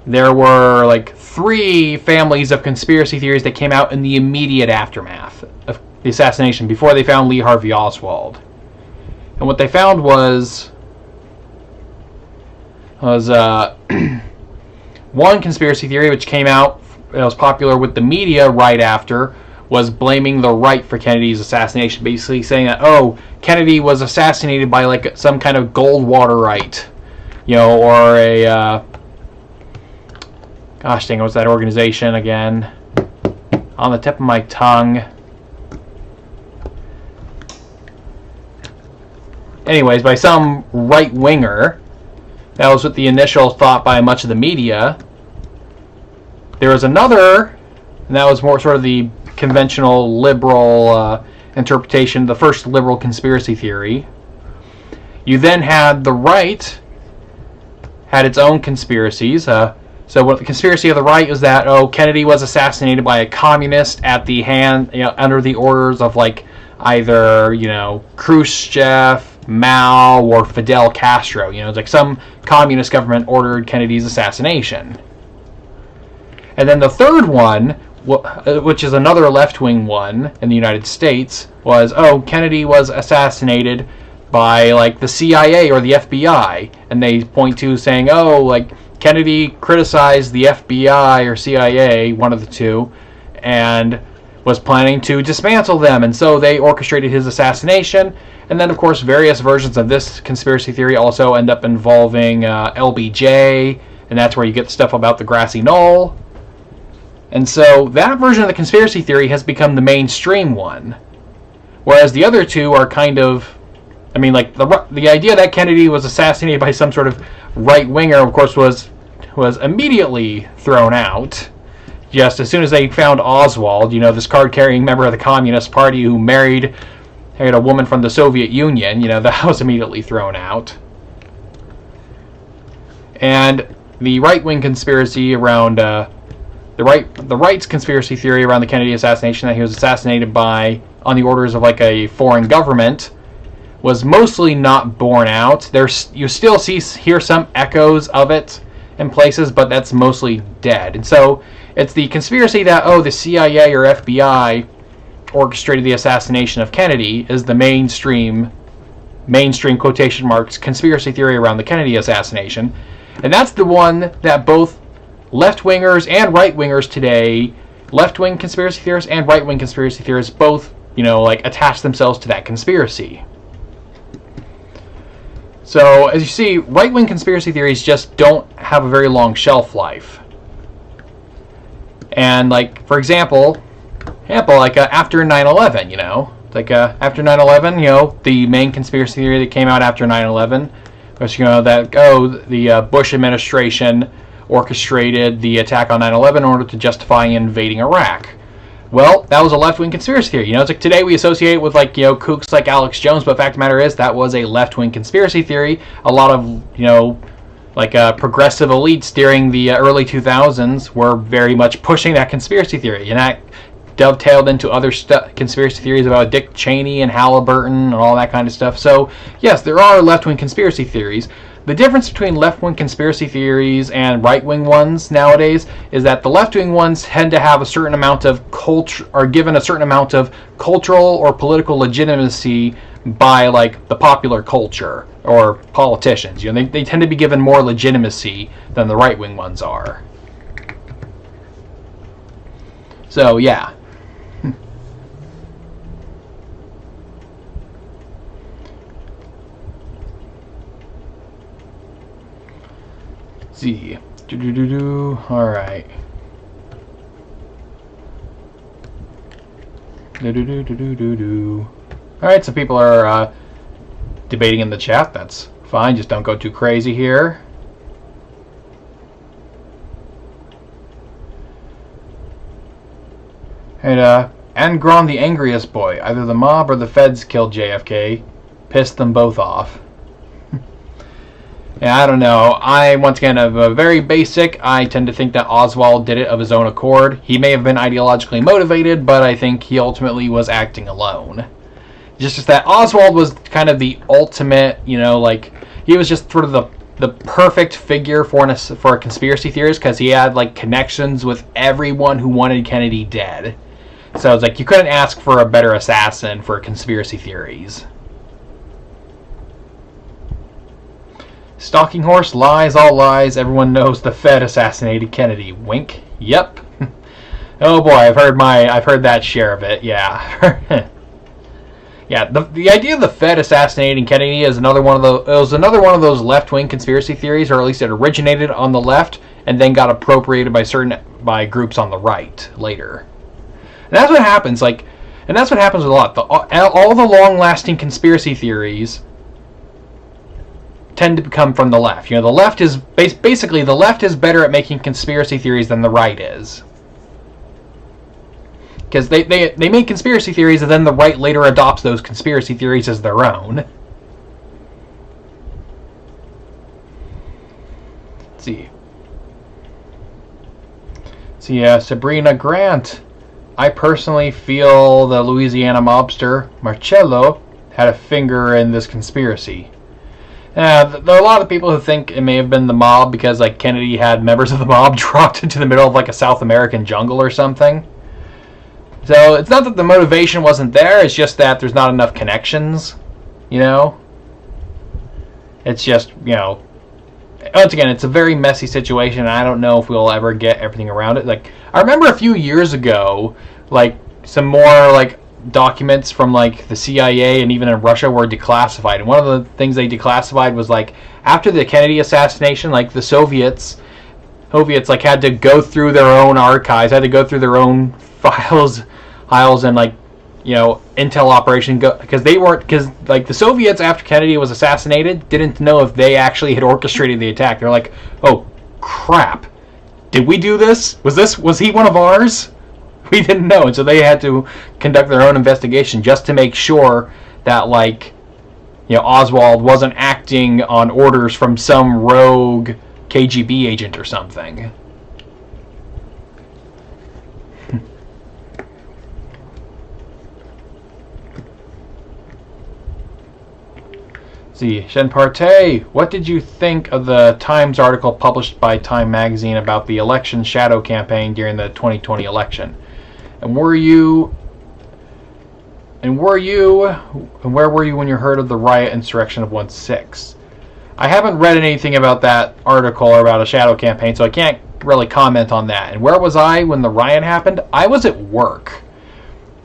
there were like 3 families of conspiracy theories that came out in the immediate aftermath of the assassination, before they found Lee Harvey Oswald. And what they found was one conspiracy theory which came out, it was popular with the media right after, was blaming the right for Kennedy's assassination, basically saying that, oh, Kennedy was assassinated by like some kind of Goldwaterite, you know, or a gosh dang, what's that organization again? On the tip of my tongue. Anyways, by some right-winger. That was what the initial thought by much of the media. There was another, and that was more sort of the conventional liberal interpretation, the first liberal conspiracy theory. You then had the right had its own conspiracies. So what the conspiracy of the right is that, oh, Kennedy was assassinated by a communist at the hand, you know, under the orders of like either, you know, Khrushchev, Mao, or Fidel Castro. You know, it's like some communist government ordered Kennedy's assassination. And then the third one, which is another left-wing one in the United States, was, oh, Kennedy was assassinated by like the CIA or the FBI, and they point to saying, oh, like Kennedy criticized the FBI or CIA, one of the two, and was planning to dismantle them, and so they orchestrated his assassination. And then, of course, various versions of this conspiracy theory also end up involving LBJ, and that's where you get stuff about the grassy knoll. And so that version of the conspiracy theory has become the mainstream one, whereas the other two are kind of, I mean, like the idea that Kennedy was assassinated by some sort of right-winger, of course, was immediately thrown out. Just as soon as they found Oswald, you know, this card-carrying member of the Communist Party who married a woman from the Soviet Union, you know, that was immediately thrown out. And the right-wing conspiracy around the right's conspiracy theory around the Kennedy assassination, that he was assassinated by on the orders of like a foreign government, was mostly not borne out. You still hear some echoes of it in places, but that's mostly dead. And so it's the conspiracy that, oh, the CIA or FBI orchestrated the assassination of Kennedy is the mainstream quotation marks conspiracy theory around the Kennedy assassination. And that's the one that both left-wingers and right-wingers today, left-wing conspiracy theorists and right-wing conspiracy theorists, both, you know, like attach themselves to that conspiracy. So, as you see, right-wing conspiracy theories just don't have a very long shelf life. And, like, for example, after 9/11, you know, like after 9/11, you know, the main conspiracy theory that came out after 9/11 was, you know, that, oh, the Bush administration orchestrated the attack on 9/11 in order to justify invading Iraq. Well, that was a left-wing conspiracy theory. You know, it's like today we associate it with, like, you know, kooks like Alex Jones, but the fact of the matter is that was a left-wing conspiracy theory. A lot of, you know, like progressive elites during the early 2000s were very much pushing that conspiracy theory, and that dovetailed into other conspiracy theories about Dick Cheney and Halliburton and all that kind of stuff. So, yes, there are left-wing conspiracy theories. The difference between left-wing conspiracy theories and right-wing ones nowadays is that the left-wing ones tend to have a certain amount of culture, are given a certain amount of cultural or political legitimacy by, like, the popular culture or politicians. You know, they tend to be given more legitimacy than the right-wing ones are. So, yeah. See. Alright. Alright, so people are debating in the chat. That's fine. Just don't go too crazy here. And Angron the angriest boy. Either the mob or the feds killed JFK. Pissed them both off. Yeah, I don't know. Once again, very basic. I tend to think that Oswald did it of his own accord. He may have been ideologically motivated, but I think he ultimately was acting alone. Just that Oswald was kind of the ultimate, you know, like, he was just sort of the perfect figure for a conspiracy theorist, because he had, like, connections with everyone who wanted Kennedy dead. So it's like, you couldn't ask for a better assassin for conspiracy theories. Stalking horse, lies, all lies. Everyone knows the Fed assassinated Kennedy. Wink. Yep. Oh boy, I've heard that share of it. Yeah. Yeah. The idea of the Fed assassinating Kennedy is another one of those left-wing conspiracy theories, or at least it originated on the left and then got appropriated by groups on the right later. And that's what happens. And that's what happens with a lot. All the long-lasting conspiracy theories tend to come from the left. You know, the left is basically the left is better at making conspiracy theories than the right is, because they make conspiracy theories and then the right later adopts those conspiracy theories as their own. Let's see. Sabrina Grant. I personally feel the Louisiana mobster Marcello had a finger in this conspiracy. There are a lot of people who think it may have been the mob because, like, Kennedy had members of the mob dropped into the middle of, like, a South American jungle or something. So it's not that the motivation wasn't there, it's just that there's not enough connections, you know? It's just, you know, once again, it's a very messy situation, and I don't know if we'll ever get everything around it. Like, I remember a few years ago, like, some more, like, documents from, like, the CIA and even in Russia were declassified, and one of the things they declassified was, like, after the Kennedy assassination, like, the Soviets like, had to go through their own archives, had to go through their own files and, like, you know, intel operation, because like, the Soviets, after Kennedy was assassinated, didn't know if they actually had orchestrated the attack. They're like, oh crap, did we do this? Was he one of ours? We didn't know, and so they had to conduct their own investigation just to make sure that, like, you know, Oswald wasn't acting on orders from some rogue KGB agent or something. See, Shen Partey, what did you think of the Times article published by Time magazine about the election shadow campaign during the 2020 election? And where were you when you heard of the riot insurrection of 1/6? I haven't read anything about that article or about a shadow campaign, so I can't really comment on that. And where was I when the riot happened? I was at work.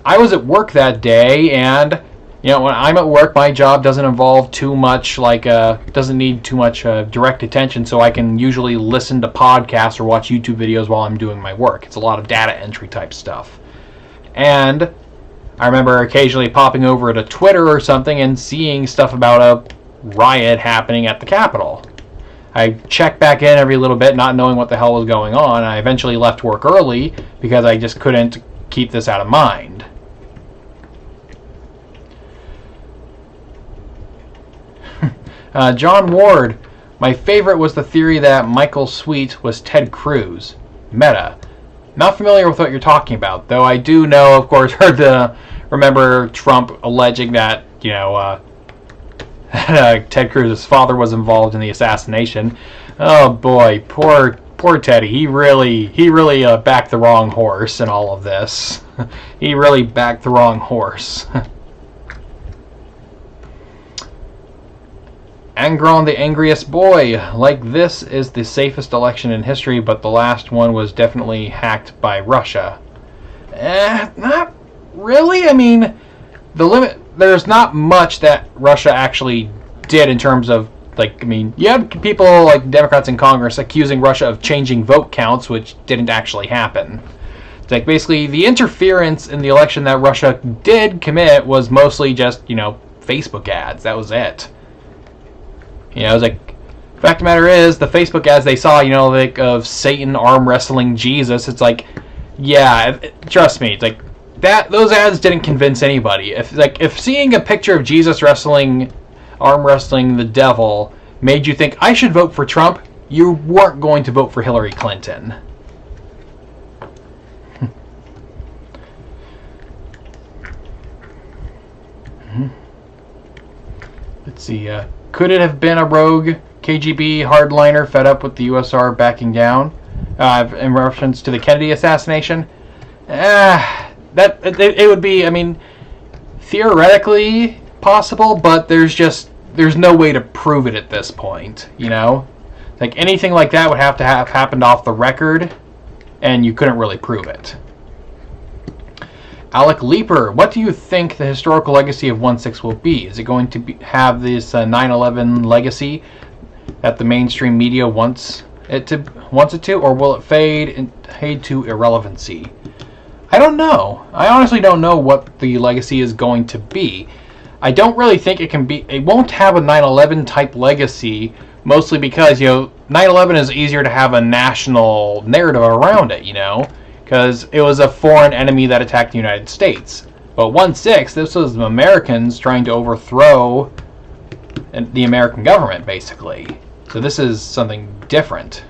I was at work that day, and, you know, when I'm at work, my job doesn't involve too much, like, doesn't need too much direct attention, so I can usually listen to podcasts or watch YouTube videos while I'm doing my work. It's a lot of data entry type stuff. And I remember occasionally popping over to Twitter or something and seeing stuff about a riot happening at the Capitol. I checked back in every little bit, not knowing what the hell was going on. I eventually left work early because I just couldn't keep this out of mind. John Ward, my favorite was the theory that Michael Sweet was Ted Cruz. Meta. Not familiar with what you're talking about, though I do know, of course, remember Trump alleging that, Ted Cruz's father was involved in the assassination. Oh boy, poor Teddy. He really backed the wrong horse in all of this. He really backed the wrong horse. Angron the angriest boy. Like, this is the safest election in history, but the last one was definitely hacked by Russia. Not really. I mean, there's not much that Russia actually did in terms of, you have people like Democrats in Congress accusing Russia of changing vote counts, which didn't actually happen. It's basically the interference in the election that Russia did commit was mostly just, Facebook ads. That was it. Fact of the matter is, the Facebook ads they saw, of Satan arm wrestling Jesus, it's yeah, trust me, it's those ads didn't convince anybody. If seeing a picture of Jesus arm wrestling the devil made you think I should vote for Trump, you weren't going to vote for Hillary Clinton. Let's see, could it have been a rogue KGB hardliner fed up with the USR backing down in reference to the Kennedy assassination? It would be, theoretically possible, but there's no way to prove it at this point, anything like that would have to have happened off the record, and you couldn't really prove it. Alec Leeper, what do you think the historical legacy of 1/6 will be? Is it going to have this 9/11 legacy that the mainstream media wants it to, or will it fade to irrelevancy? I don't know. I honestly don't know what the legacy is going to be. I don't really think it won't have a 9/11 type legacy, mostly because, 9/11 is easier to have a national narrative around it, because it was a foreign enemy that attacked the United States. But 1/6, this was Americans trying to overthrow the American government, basically. So this is something different.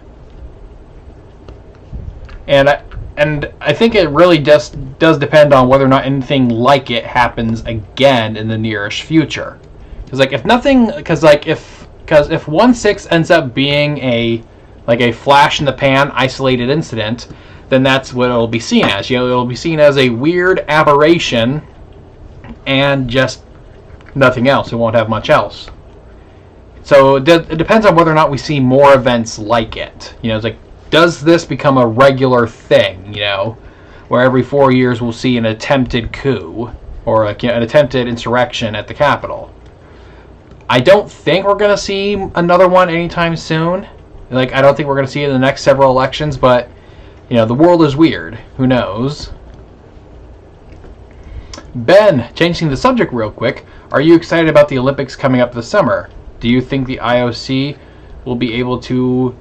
And I think it really does depend on whether or not anything like it happens again in the nearest future. Because if 1/6 ends up being a flash in the pan, isolated incident, then that's what it'll be seen as. It'll be seen as a weird aberration and just nothing else. It won't have much else. So it depends on whether or not we see more events like it. Does this become a regular thing, where every 4 years we'll see an attempted coup or an attempted insurrection at the Capitol? I don't think we're going to see another one anytime soon. I don't think we're going to see it in the next several elections, but the world is weird. Who knows? Ben, changing the subject real quick, are you excited about the Olympics coming up this summer? Do you think the IOC will be able to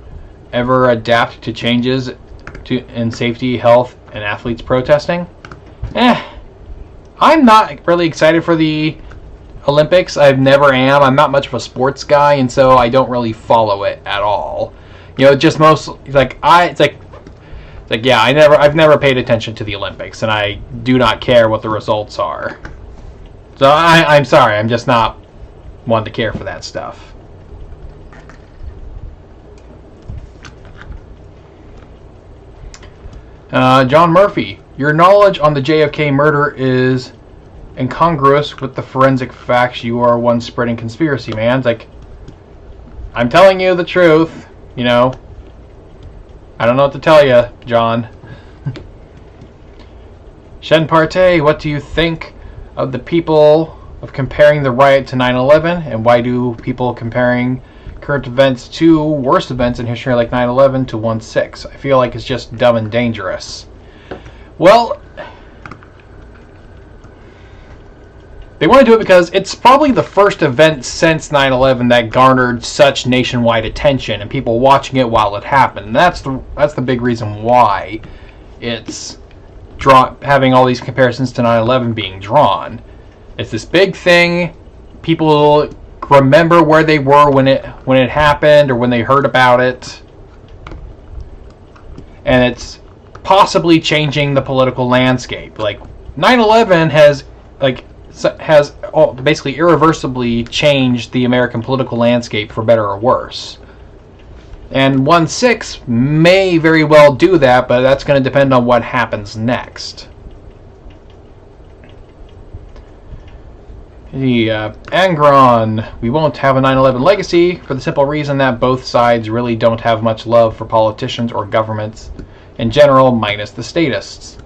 ever adapt to changes in safety, health, and athletes protesting? I'm not really excited for the Olympics. I never am. I'm not much of a sports guy, and so I don't really follow it at all. Just I've never paid attention to the Olympics, and I do not care what the results are. So I'm sorry, I'm just not one to care for that stuff. John Murphy, your knowledge on the JFK murder is incongruous with the forensic facts. You are one spreading conspiracy, man. I'm telling you the truth, I don't know what to tell you, John. Shen Partey, what do you think of the people of comparing the riot to 9/11, and why do people comparing current events to worst events in history like 9/11 to 1/6? I feel like it's just dumb and dangerous. Well, they want to do it because it's probably the first event since 9/11 that garnered such nationwide attention and people watching it while it happened. And that's the big reason why it's having all these comparisons to 9/11 being drawn. It's this big thing. People remember where they were when it happened or when they heard about it, and it's possibly changing the political landscape. Like 9/11 has basically irreversibly changed the American political landscape for better or worse. And 1/6 may very well do that, but that's going to depend on what happens next. Angron, we won't have a 9/11 legacy for the simple reason that both sides really don't have much love for politicians or governments in general, minus the statists.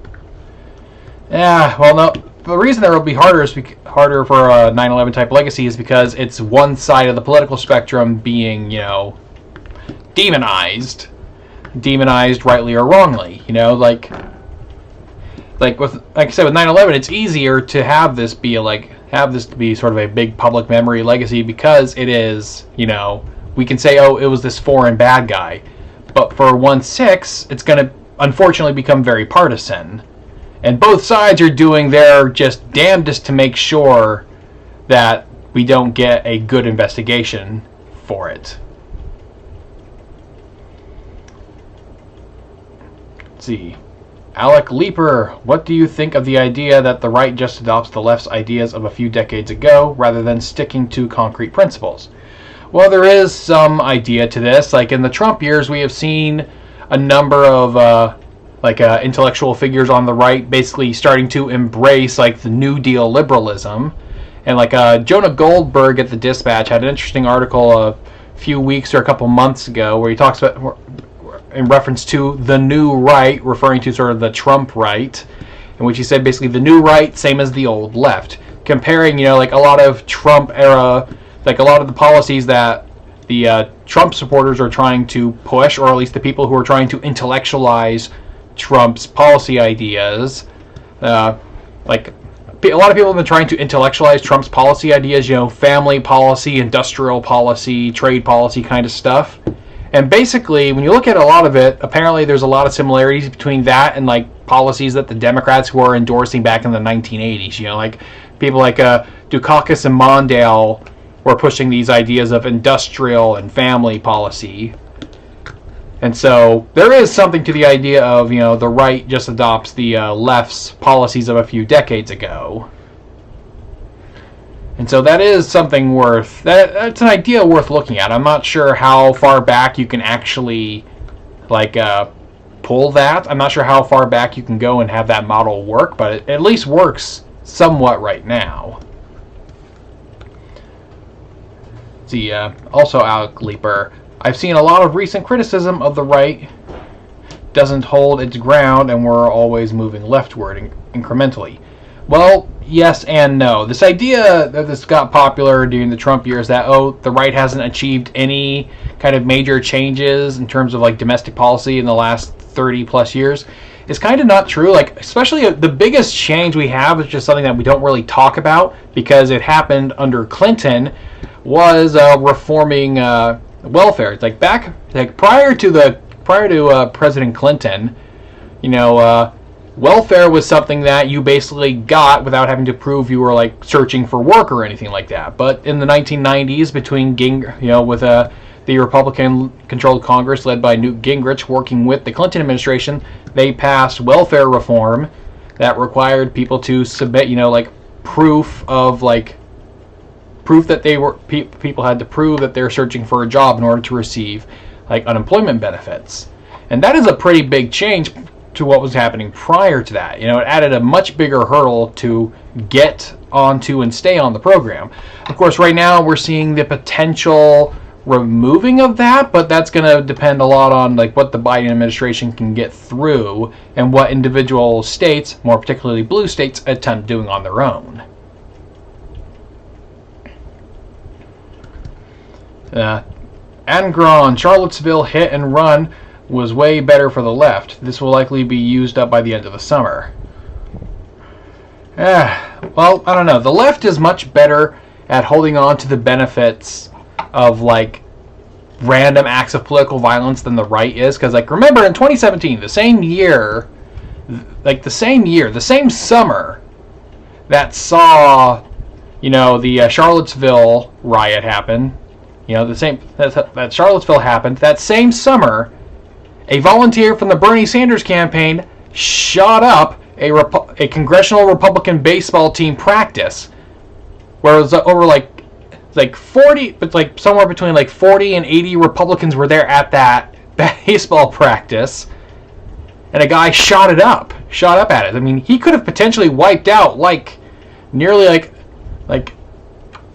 Yeah, well, no. The reason it will be harder for a 9/11 type legacy is because it's one side of the political spectrum being, demonized rightly or wrongly. Like I said with 9/11, it's easier to have this be to be sort of a big public memory legacy because it is, we can say, oh, it was this foreign bad guy. But for 1/6, it's going to unfortunately become very partisan. And both sides are doing their just damnedest to make sure that we don't get a good investigation for it. Let's see. Alec Leeper, what do you think of the idea that the right just adopts the left's ideas of a few decades ago rather than sticking to concrete principles? Well, there is some idea to this. Like in the Trump years, we have seen a number of intellectual figures on the right basically starting to embrace like the New Deal liberalism. And Jonah Goldberg at the Dispatch had an interesting article a few weeks or a couple months ago where he talks about, in reference to the new right, referring to sort of the Trump right, in which he said basically the new right, same as the old left. Comparing, a lot of Trump era, a lot of the policies that the Trump supporters are trying to push, or at least the people who are trying to intellectualize Trump's policy ideas. A lot of people have been trying to intellectualize Trump's policy ideas, family policy, industrial policy, trade policy kind of stuff. And basically, when you look at a lot of it, apparently there's a lot of similarities between that and policies that the Democrats were endorsing back in the 1980s. People like Dukakis and Mondale were pushing these ideas of industrial and family policy. And so there is something to the idea of, the right just adopts the left's policies of a few decades ago. And so that is something that's an idea worth looking at. I'm not sure how far back you can actually, pull that. I'm not sure how far back you can go and have that model work, but it at least works somewhat right now. See, also Alec Leeper, I've seen a lot of recent criticism of the right doesn't hold its ground and we're always moving leftward incrementally. Well, yes and no. This idea that this got popular during the Trump years that, the right hasn't achieved any kind of major changes in terms of domestic policy in the last 30 plus years is kind of not true. Especially the biggest change we have is just something that we don't really talk about because it happened under Clinton, was reforming welfare. Prior to President Clinton, welfare was something that you basically got without having to prove you were searching for work or anything like that. But in the 1990s, between with the Republican-controlled Congress led by Newt Gingrich working with the Clinton administration, they passed welfare reform that required people to submit, proof of proof that people had to prove that they're searching for a job in order to receive unemployment benefits. And that is a pretty big change to what was happening prior to that. It added a much bigger hurdle to get onto and stay on the program. Of course, right now we're seeing the potential removing of that, but that's going to depend a lot on what the Biden administration can get through and what individual states, more particularly blue states, attempt doing on their own. Angron, Charlottesville hit and run was way better for the left. This will likely be used up by the end of the summer. Well, I don't know. The left is much better at holding on to the benefits of random acts of political violence than the right is. Because remember in 2017, the same summer that saw, the Charlottesville riot happen. That Charlottesville happened that same summer. a volunteer from the Bernie Sanders campaign shot up a congressional Republican baseball team practice, where it was over like 40, but like somewhere between like 40 and 80 Republicans were there at that baseball practice, and a guy shot up at it. I mean, he could have potentially wiped out nearly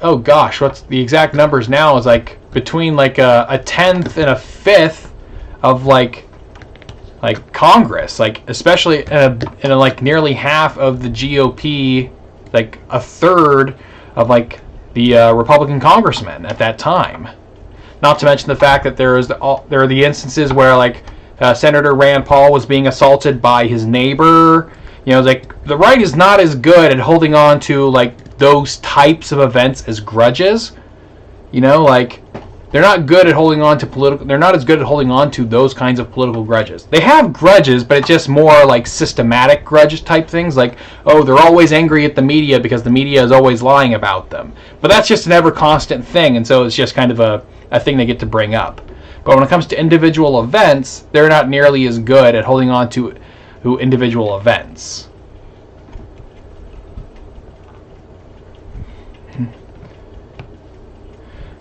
oh gosh, what's the exact numbers now? Is like between like a tenth and a fifth of like Congress, like especially in like nearly half of the GOP, like a third of like the Republican congressmen at that time. Not to mention the fact that there are the instances where like Senator Rand Paul was being assaulted by his neighbor. You know, like the right is not as good at holding on to like those types of events as grudges. You know, like they're not good at holding on to they're not as good at holding on to those kinds of political grudges. They have grudges, but it's just more like systematic grudges type things, like, oh, they're always angry at the media because the media is always lying about them. But that's just an ever constant thing, and so it's just kind of a thing they get to bring up. But when it comes to individual events, they're not nearly as good at holding on to individual events.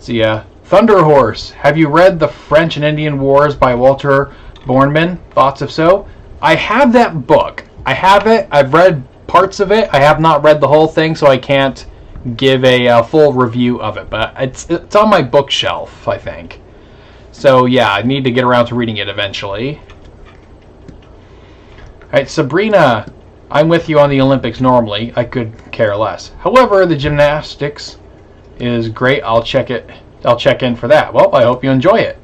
So yeah, Thunder Horse. Have you read The French and Indian Wars by Walter Bornemann? Thoughts if so? I have that book. I have it. I've read parts of it. I have not read the whole thing, so I can't give a full review of it. But it's on my bookshelf, I think. So yeah, I need to get around to reading it eventually. Alright, Sabrina. I'm with you on the Olympics normally. I could care less. However, the gymnastics is great. I'll check in for that. Well, I hope you enjoy it.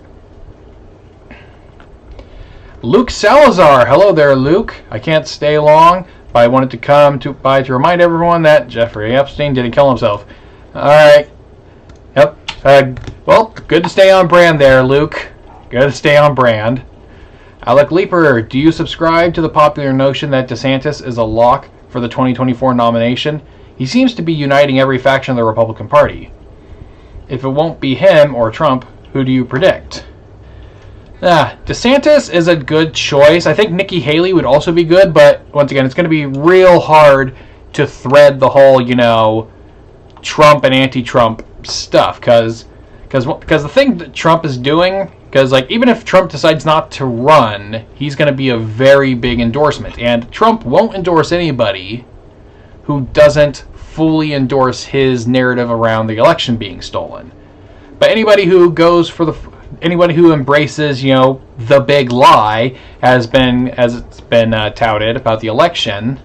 Luke Salazar. Hello there, Luke. I can't stay long, but I wanted to come by to remind everyone that Jeffrey Epstein didn't kill himself. Alright. Yep. Well, good to stay on brand there, Luke. Good to stay on brand. Alec Leeper, do you subscribe to the popular notion that DeSantis is a lock for the 2024 nomination? He seems to be uniting every faction of the Republican Party. If it won't be him or Trump, who do you predict? DeSantis is a good choice. I think Nikki Haley would also be good, but once again, it's going to be real hard to thread the whole, Trump and anti-Trump stuff, because the thing that Trump is doing, because like even if Trump decides not to run, he's going to be a very big endorsement, and Trump won't endorse anybody who doesn't fully endorse his narrative around the election being stolen. But anybody who embraces, the big lie as it's been touted about the election,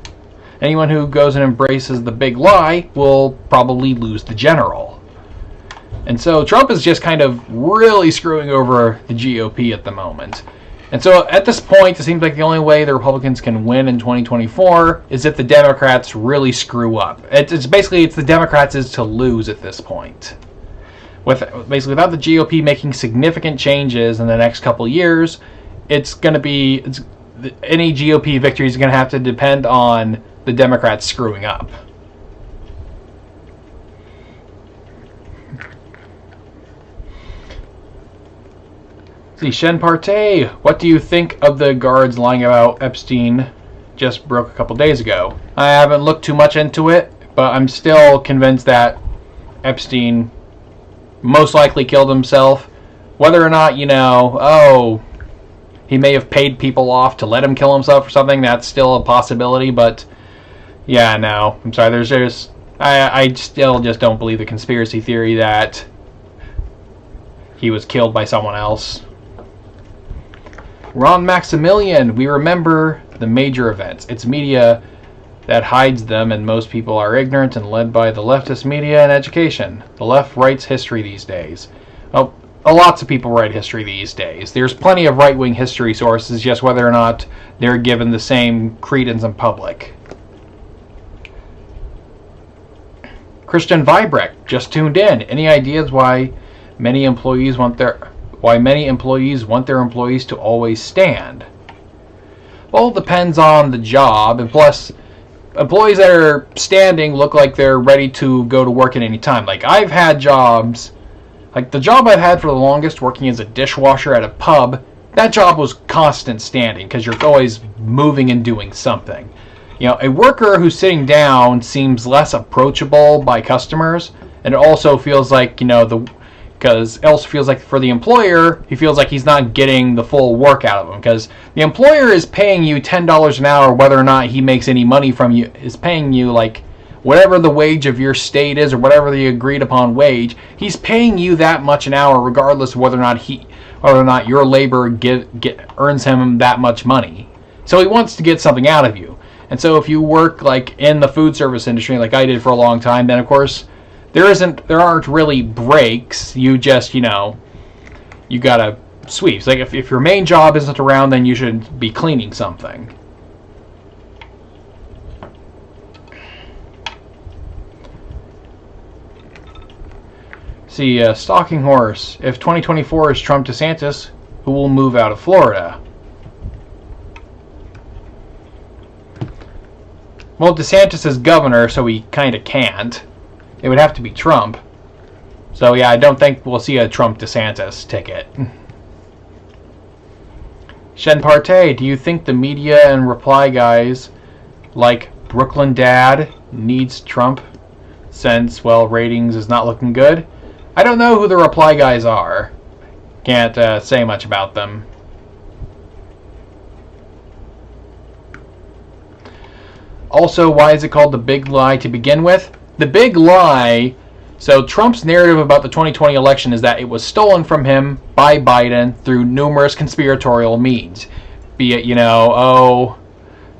anyone who goes and embraces the big lie will probably lose the general. And so Trump is just kind of really screwing over the GOP at the moment. And so at this point, it seems like the only way the Republicans can win in 2024 is if the Democrats really screw up. It's basically the Democrats is to lose at this point. Without the GOP making significant changes in the next couple years, any GOP victory is going to have to depend on the Democrats screwing up. Shen Partey, what do you think of the guards lying about Epstein just broke a couple days ago? I haven't looked too much into it, but I'm still convinced that Epstein most likely killed himself. Whether or not, he may have paid people off to let him kill himself or something, that's still a possibility, but yeah, no. I'm sorry, I still just don't believe the conspiracy theory that he was killed by someone else. Ron Maximilian, we remember the major events. It's media that hides them, and most people are ignorant and led by the leftist media and education. The left writes history these days. Well, lots of people write history these days. There's plenty of right-wing history sources, just whether or not they're given the same credence in public. Christian Vibrecht just tuned in. Any ideas why many employees want their employees to always stand? Well, it depends on the job, and plus, employees that are standing look like they're ready to go to work at any time. Like, I've had jobs, like the job I've had for the longest, working as a dishwasher at a pub, that job was constant standing because you're always moving and doing something. A worker who's sitting down seems less approachable by customers, and it also feels like, because it also feels like for the employer, he feels like he's not getting the full work out of him, because the employer is paying you $10 an hour, whether or not he makes any money from you, is paying you like whatever the wage of your state is, or whatever the agreed upon wage. He's paying you that much an hour, regardless of whether or not your labor earns him that much money. So he wants to get something out of you. And so if you work like in the food service industry, like I did for a long time, then of course there aren't really breaks. You just, you gotta sweep. It's like if your main job isn't around, then you should be cleaning something. See, Stalking Horse. If 2024 is Trump DeSantis, who will move out of Florida? Well, DeSantis is governor, so he kind of can't. It would have to be Trump. So yeah, I don't think we'll see a Trump DeSantis ticket. Shen Partey, do you think the media and reply guys like Brooklyn Dad needs Trump since, well, ratings is not looking good? I don't know who the reply guys are. Can't say much about them. Also, why is it called the big lie to begin with? The big lie, so Trump's narrative about the 2020 election is that it was stolen from him by Biden through numerous conspiratorial means. Be it,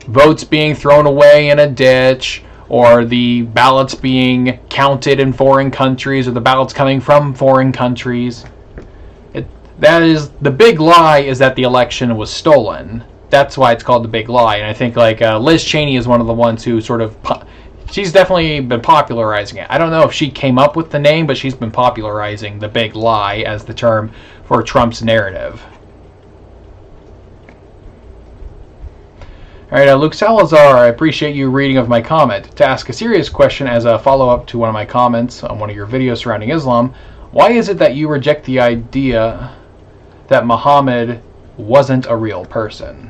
votes being thrown away in a ditch, or the ballots being counted in foreign countries, or the ballots coming from foreign countries. That is, the big lie is that the election was stolen. That's why it's called the big lie. And I think like Liz Cheney is one of the ones who sort of, she's definitely been popularizing it. I don't know if she came up with the name, but she's been popularizing the big lie as the term for Trump's narrative. Alright, Luke Salazar, I appreciate you reading of my comment. To ask a serious question as a follow-up to one of my comments on one of your videos surrounding Islam, why is it that you reject the idea that Muhammad wasn't a real person?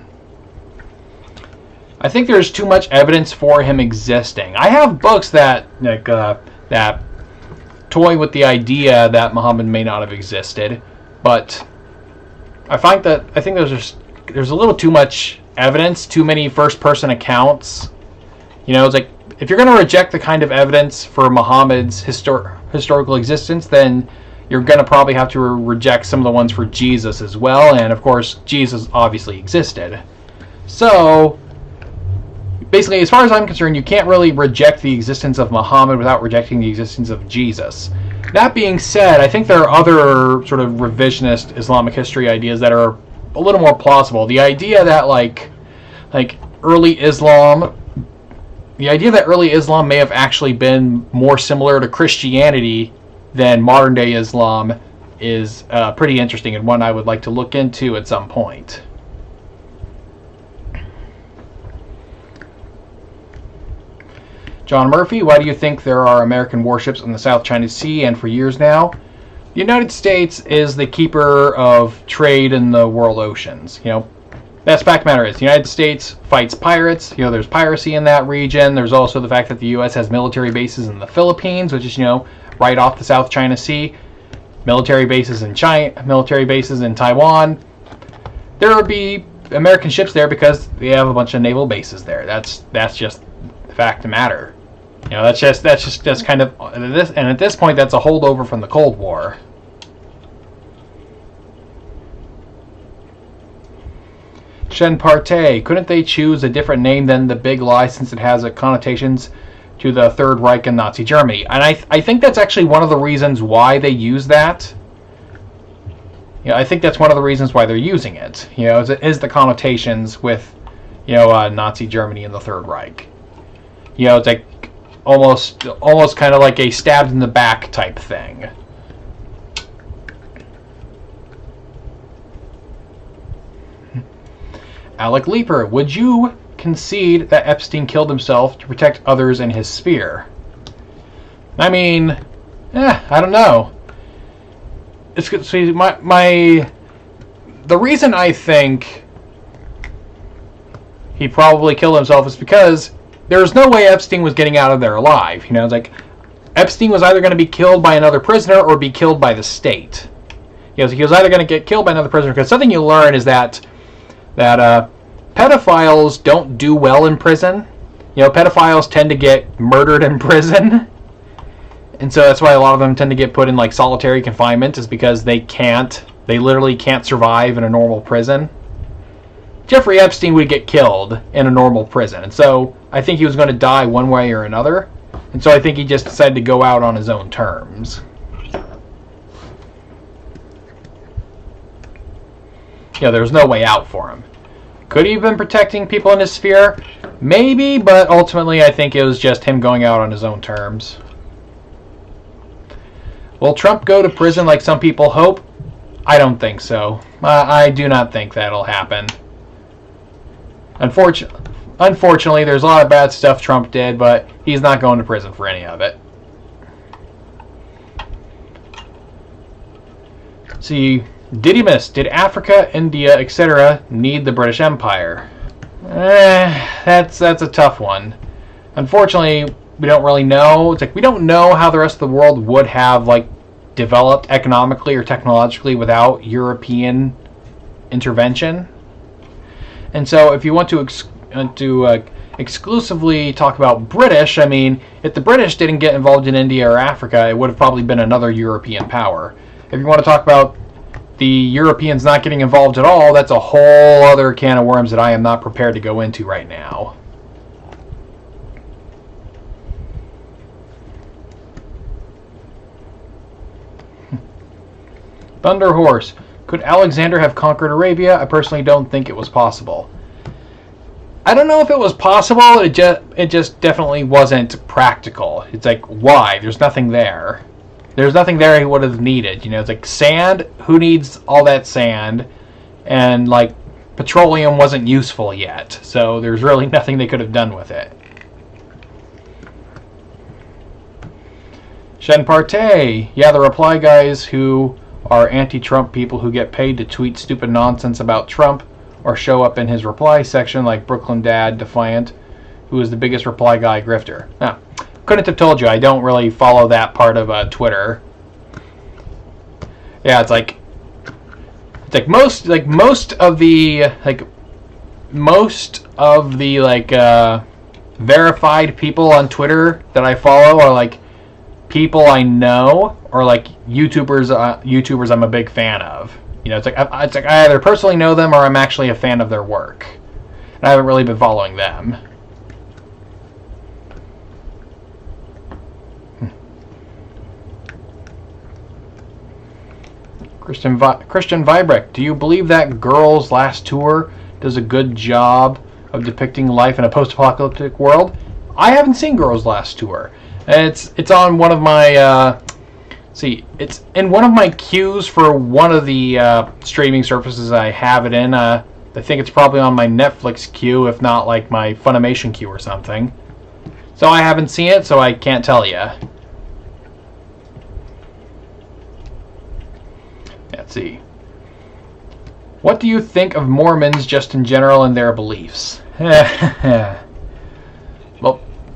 I think there's too much evidence for him existing. I have books that that toy with the idea that Muhammad may not have existed, but I think there's a little too much evidence, too many first-person accounts. It's like if you're going to reject the kind of evidence for Muhammad's historical existence, then you're going to probably have to reject some of the ones for Jesus as well. And of course, Jesus obviously existed. So basically, as far as I'm concerned, you can't really reject the existence of Muhammad without rejecting the existence of Jesus. That being said, I think there are other sort of revisionist Islamic history ideas that are a little more plausible. The idea that like early Islam may have actually been more similar to Christianity than modern day Islam is pretty interesting, and one I would like to look into at some point. John Murphy, why do you think there are American warships in the South China Sea and for years now? The United States is the keeper of trade in the world oceans. Best fact matter is the United States fights pirates. There's piracy in that region. There's also the fact that the U.S. has military bases in the Philippines, which is, right off the South China Sea. Military bases in China, military bases in Taiwan. There would be American ships there because they have a bunch of naval bases there. That's just the fact of the matter. That's just kind of this, and at this point, that's a holdover from the Cold War. Shen Partey, couldn't they choose a different name than the Big Lie since it has connotations to the Third Reich and Nazi Germany? And I think that's actually one of the reasons why they use that. I think that's one of the reasons why they're using it. Is the connotations with, Nazi Germany and the Third Reich. It's like almost kind of like a stabbed in the back type thing. Alec Leeper, would you concede that Epstein killed himself to protect others in his sphere? I mean, I don't know. It's see, the reason I think he probably killed himself is because there's no way Epstein was getting out of there alive. You know, it's like Epstein was either going to be killed by another prisoner or be killed by the state. You know, so he was either going to get killed by another prisoner, because something you learn is that pedophiles don't do well in prison. You know, pedophiles tend to get murdered in prison. And so that's why a lot of them tend to get put in like solitary confinement, is because they literally can't survive in a normal prison. Jeffrey Epstein would get killed in a normal prison. And so I think he was going to die one way or another. And so I think he just decided to go out on his own terms. Yeah, there was no way out for him. Could he have been protecting people in his sphere? Maybe, but ultimately I think it was just him going out on his own terms. Will Trump go to prison like some people hope? I don't think so. I do not think that'll happen. Unfortunately, there's a lot of bad stuff Trump did, but he's not going to prison for any of it. See, Didymus, did Africa, India, etc. need the British Empire? That's a tough one. Unfortunately, we don't really know. It's like we don't know how the rest of the world would have like developed economically or technologically without European intervention. And so if you want to exclusively talk about British, I mean, if the British didn't get involved in India or Africa, it would have probably been another European power. If you want to talk about the Europeans not getting involved at all, that's a whole other can of worms that I am not prepared to go into right now. Thunder Horse. Could Alexander have conquered Arabia? I personally don't think it was possible. I don't know if it was possible. It just definitely wasn't practical. It's like, why? There's nothing there. There's nothing there he would have needed. You know, it's like sand. Who needs all that sand? And like petroleum wasn't useful yet, so there's really nothing they could have done with it. Shen Partey. Yeah, the reply guys who are anti-Trump people who get paid to tweet stupid nonsense about Trump or show up in his reply section like Brooklyn Dad Defiant, who is the biggest reply guy grifter. Now, couldn't have told you. I don't really follow that part of Twitter. Yeah, it's like most of the verified people on Twitter that I follow are like people I know or like YouTubers I'm a big fan of. You know, it's like I either personally know them or I'm actually a fan of their work. And I haven't really been following them. Christian Vibreck, do you believe that Girls' Last Tour does a good job of depicting life in a post-apocalyptic world? I haven't seen Girls' Last Tour. It's on one of my it's in one of my queues for one of the streaming services I have it in. I think it's probably on my Netflix queue, if not like my Funimation queue or something. So I haven't seen it, so I can't tell you. Let's see. What do you think of Mormons just in general and their beliefs? Well,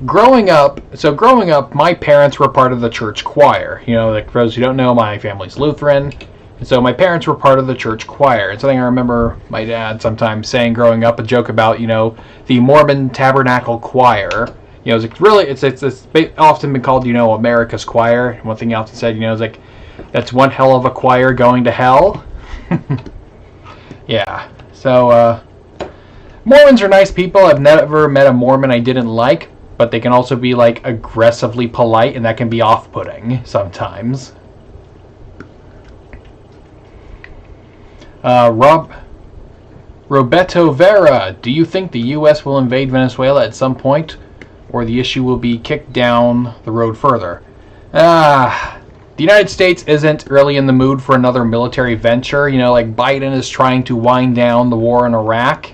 growing up, my parents were part of the church choir. You know, like for those who don't know, my family's Lutheran. And so my parents were part of the church choir. It's something I remember my dad sometimes saying growing up, a joke about, you know, the Mormon Tabernacle Choir. You know, it's often been called, you know, America's choir. And one thing he often said, you know, is like, that's one hell of a choir going to hell. Yeah. So, Mormons are nice people. I've never met a Mormon I didn't like, but they can also be, like, aggressively polite, and that can be off-putting sometimes. Roberto Vera, do you think the U.S. will invade Venezuela at some point, or the issue will be kicked down the road further? The United States isn't really in the mood for another military venture. You know, like Biden is trying to wind down the war in Iraq.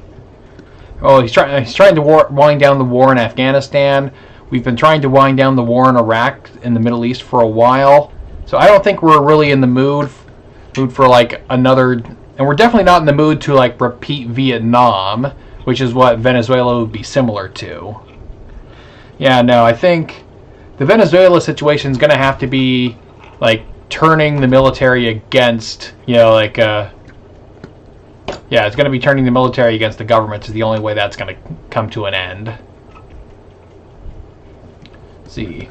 Oh, he's trying to wind down the war in Afghanistan. We've been trying to wind down the war in Iraq in the Middle East for a while. So I don't think we're really in the mood for like another And we're definitely not in the mood to like repeat Vietnam, which is what Venezuela would be similar to. Yeah, no, I think the Venezuela situation is going to have to be like turning the military against, it's going to be turning the military against the government is the only way that's going to come to an end. Let's see.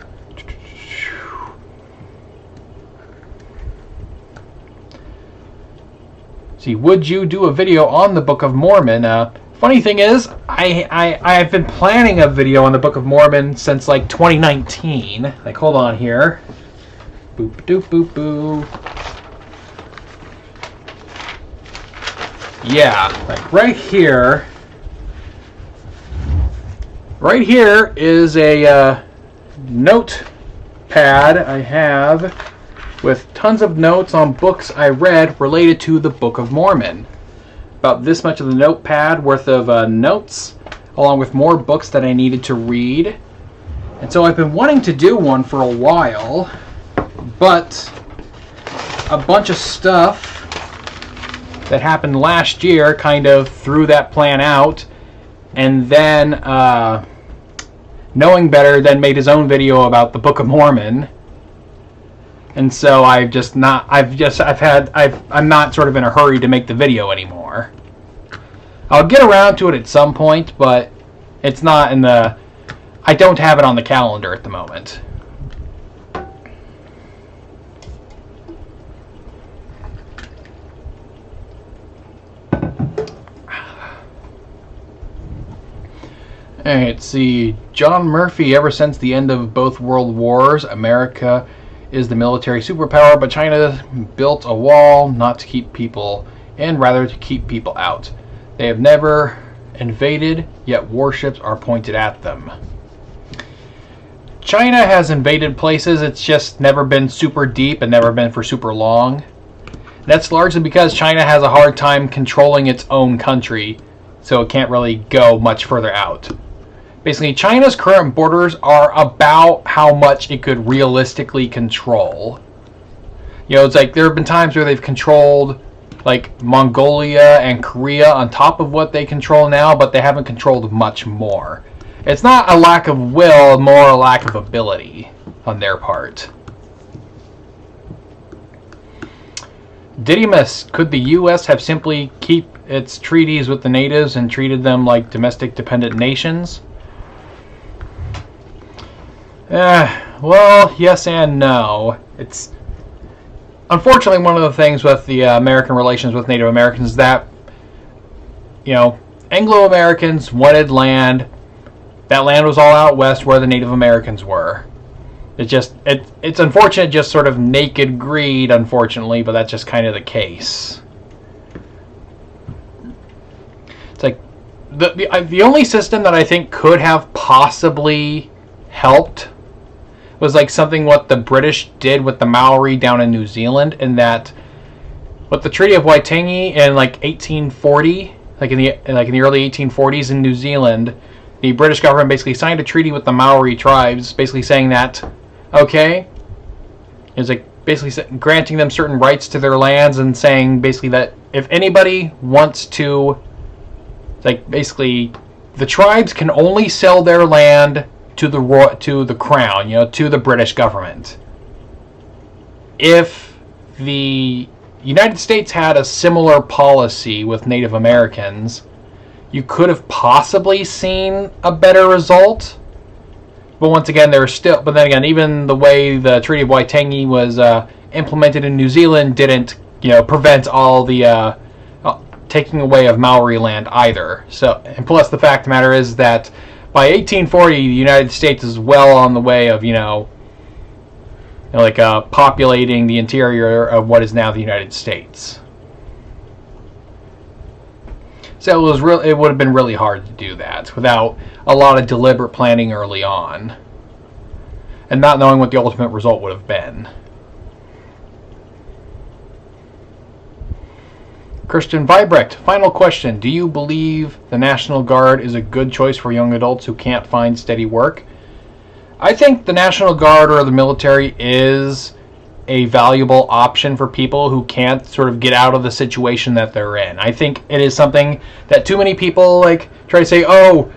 Would you do a video on the Book of Mormon? Funny thing is, I've been planning a video on the Book of Mormon since like 2019. Like, hold on here. Boop doop boop boo. Yeah, like right here. Right here is a notepad I have with tons of notes on books I read related to the Book of Mormon. About this much of the notepad worth of notes, along with more books that I needed to read. And so I've been wanting to do one for a while, but a bunch of stuff that happened last year kind of threw that plan out, and then knowing better then made his own video about the Book of Mormon. And so I'm not sort of in a hurry to make the video anymore. I'll get around to it at some point, but it's not in the... I don't have it on the calendar at the moment. Alright, let's see. John Murphy, ever since the end of both world wars, America is the military superpower, but China built a wall not to keep people in, rather to keep people out. They have never invaded, yet warships are pointed at them. China has invaded places, it's just never been super deep and never been for super long. That's largely because China has a hard time controlling its own country, so it can't really go much further out. Basically, China's current borders are about how much it could realistically control. It's like there have been times where they've controlled like Mongolia and Korea on top of what they control now, but they haven't controlled much more. It's not a lack of will, more a lack of ability on their part. Didymus, could the U.S. have simply keep its treaties with the natives and treated them like domestic dependent nations? Well, yes and no. It's unfortunately one of the things with the American relations with Native Americans is that, Anglo-Americans wanted land. That land was all out west where the Native Americans were. It's unfortunate, just sort of naked greed, unfortunately, but that's just kind of the case. It's like the only system that I think could have possibly helped was like something what the British did with the Maori down in New Zealand, in that with the Treaty of Waitangi in like 1840, like in the early 1840s in New Zealand, the British government basically signed a treaty with the Maori tribes, basically saying that, okay, it was like basically granting them certain rights to their lands and saying basically that if anybody wants to, like basically the tribes can only sell their land to the crown, to the British government. If the United States had a similar policy with Native Americans, you could have possibly seen a better result. But once again, even the way the Treaty of Waitangi was implemented in New Zealand didn't, prevent all the taking away of Maori land either. So, and plus the fact of the matter is that by 1840, the United States is well on the way of, populating the interior of what is now the United States. So it would have been really hard to do that without a lot of deliberate planning early on, and not knowing what the ultimate result would have been. Christian Vibrecht, final question. Do you believe the National Guard is a good choice for young adults who can't find steady work? I think the National Guard or the military is a valuable option for people who can't sort of get out of the situation that they're in. I think it is something that too many people like try to say, oh,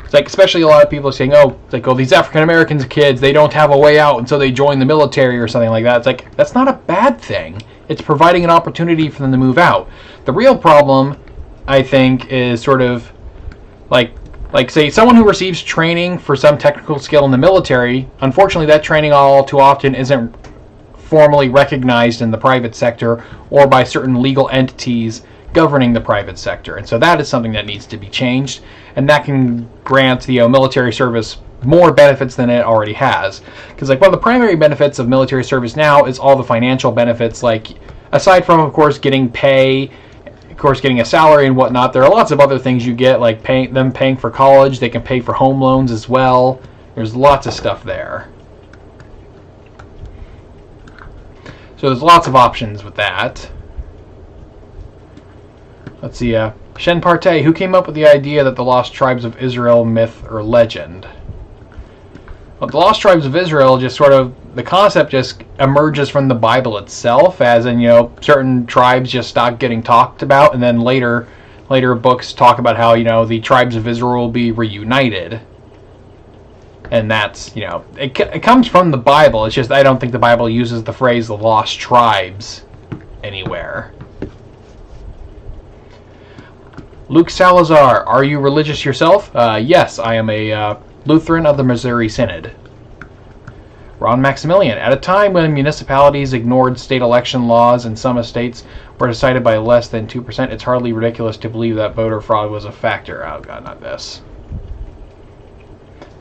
it's like, especially a lot of people saying, oh, it's like, oh, these African Americans kids, they don't have a way out, and so they join the military or something like that. It's like, that's not a bad thing. It's providing an opportunity for them to move out. The real problem, I think, is sort of like say someone who receives training for some technical skill in the military. Unfortunately, that training all too often isn't formally recognized in the private sector or by certain legal entities governing the private sector, and so that is something that needs to be changed, and that can grant the military service more benefits than it already has. Because like one of the primary benefits of military service now is all the financial benefits, like aside from of course getting pay, of course getting a salary and whatnot, there are lots of other things you get, like paying for college. They can pay for home loans as well. There's lots of stuff there. So there's lots of options with that. Let's see, Shen Partey, who came up with the idea that the Lost Tribes of Israel myth or legend? Well, the Lost Tribes of Israel just sort of, the concept just emerges from the Bible itself, as in, certain tribes just stop getting talked about, and then later books talk about how, the tribes of Israel will be reunited. And that's, it comes from the Bible. It's just I don't think the Bible uses the phrase the Lost Tribes anywhere. Luke Salazar, are you religious yourself? Yes, I am a Lutheran of the Missouri Synod. Ron Maximilian, at a time when municipalities ignored state election laws and some estates were decided by less than 2%, it's hardly ridiculous to believe that voter fraud was a factor. Oh god, not this.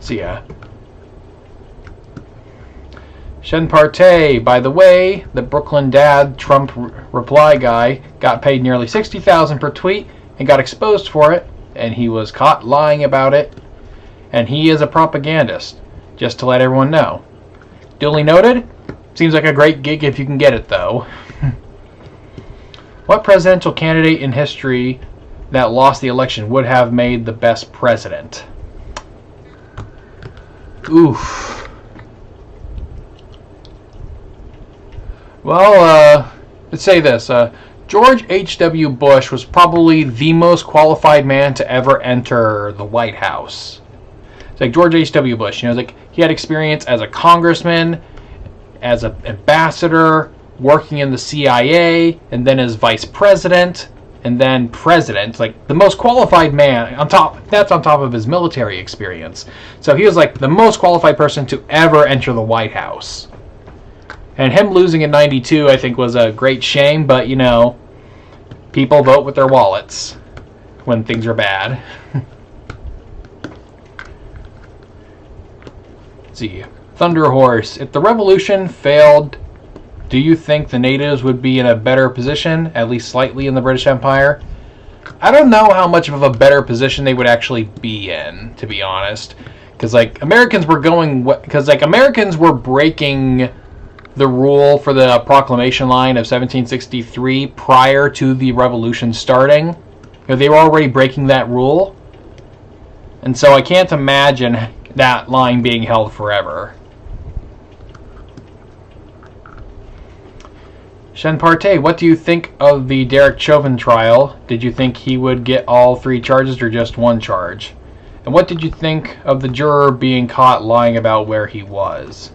See ya. Shen Partey, by the way, the Brooklyn Dad Trump reply guy got paid nearly $60,000 per tweet and got exposed for it, and he was caught lying about it, and he is a propagandist, just to let everyone know. Duly noted. Seems like a great gig if you can get it, though. What presidential candidate in history that lost the election would have made the best president? Oof. Well, let's say this. George H.W. Bush was probably the most qualified man to ever enter the White House. It's like George H.W. Bush, like he had experience as a congressman, as an ambassador, working in the CIA, and then as vice president, and then president. Like the most qualified man on top. That's on top of his military experience. So he was like the most qualified person to ever enter the White House. And him losing in '92, I think, was a great shame. But people vote with their wallets when things are bad. Let's see, Thunder Horse. If the revolution failed, do you think the natives would be in a better position, at least slightly, in the British Empire? I don't know how much of a better position they would actually be in, to be honest. Because Americans were breaking the rule for the proclamation line of 1763 prior to the revolution starting. They were already breaking that rule. And so I can't imagine that line being held forever. Shen Partey, what do you think of the Derek Chauvin trial? Did you think he would get all 3 charges or just 1 charge? And what did you think of the juror being caught lying about where he was?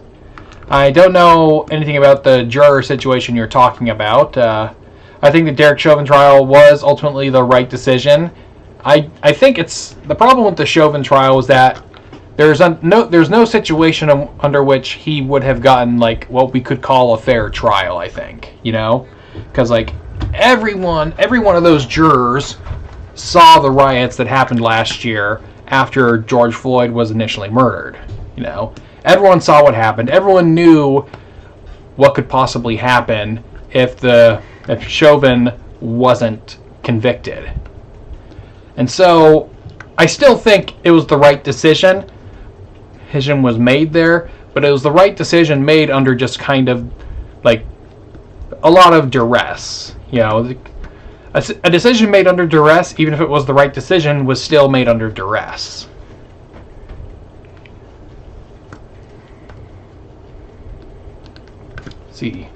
I don't know anything about the juror situation you're talking about. I think the Derek Chauvin trial was ultimately the right decision. I think the problem with the Chauvin trial was that there's no situation under which he would have gotten what we could call a fair trial. I think because every one of those jurors saw the riots that happened last year after George Floyd was initially murdered. Everyone saw what happened. Everyone knew what could possibly happen if Chauvin wasn't convicted. And so I still think it was the right decision. Decision was made there, but it was the right decision made under just kind of a lot of duress. A decision made under duress, even if it was the right decision, was still made under duress. see.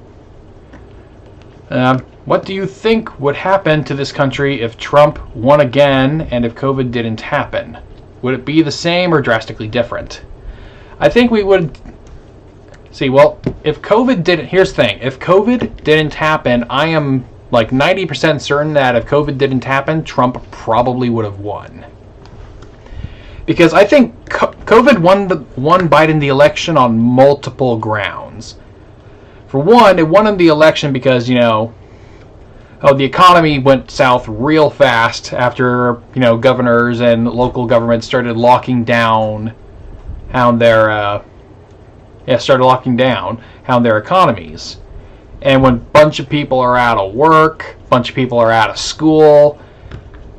What do you think would happen to this country if Trump won again and if COVID didn't happen? Would it be the same or drastically different? I think we would... See, well, if COVID didn't... Here's the thing. If COVID didn't happen, I am like 90% certain that if COVID didn't happen, Trump probably would have won. Because I think COVID won Biden the election on multiple grounds. For one, it won him the election because, you know, the economy went south real fast after, you know, governors and local governments started locking down their economies. And when a bunch of people are out of work, a bunch of people are out of school,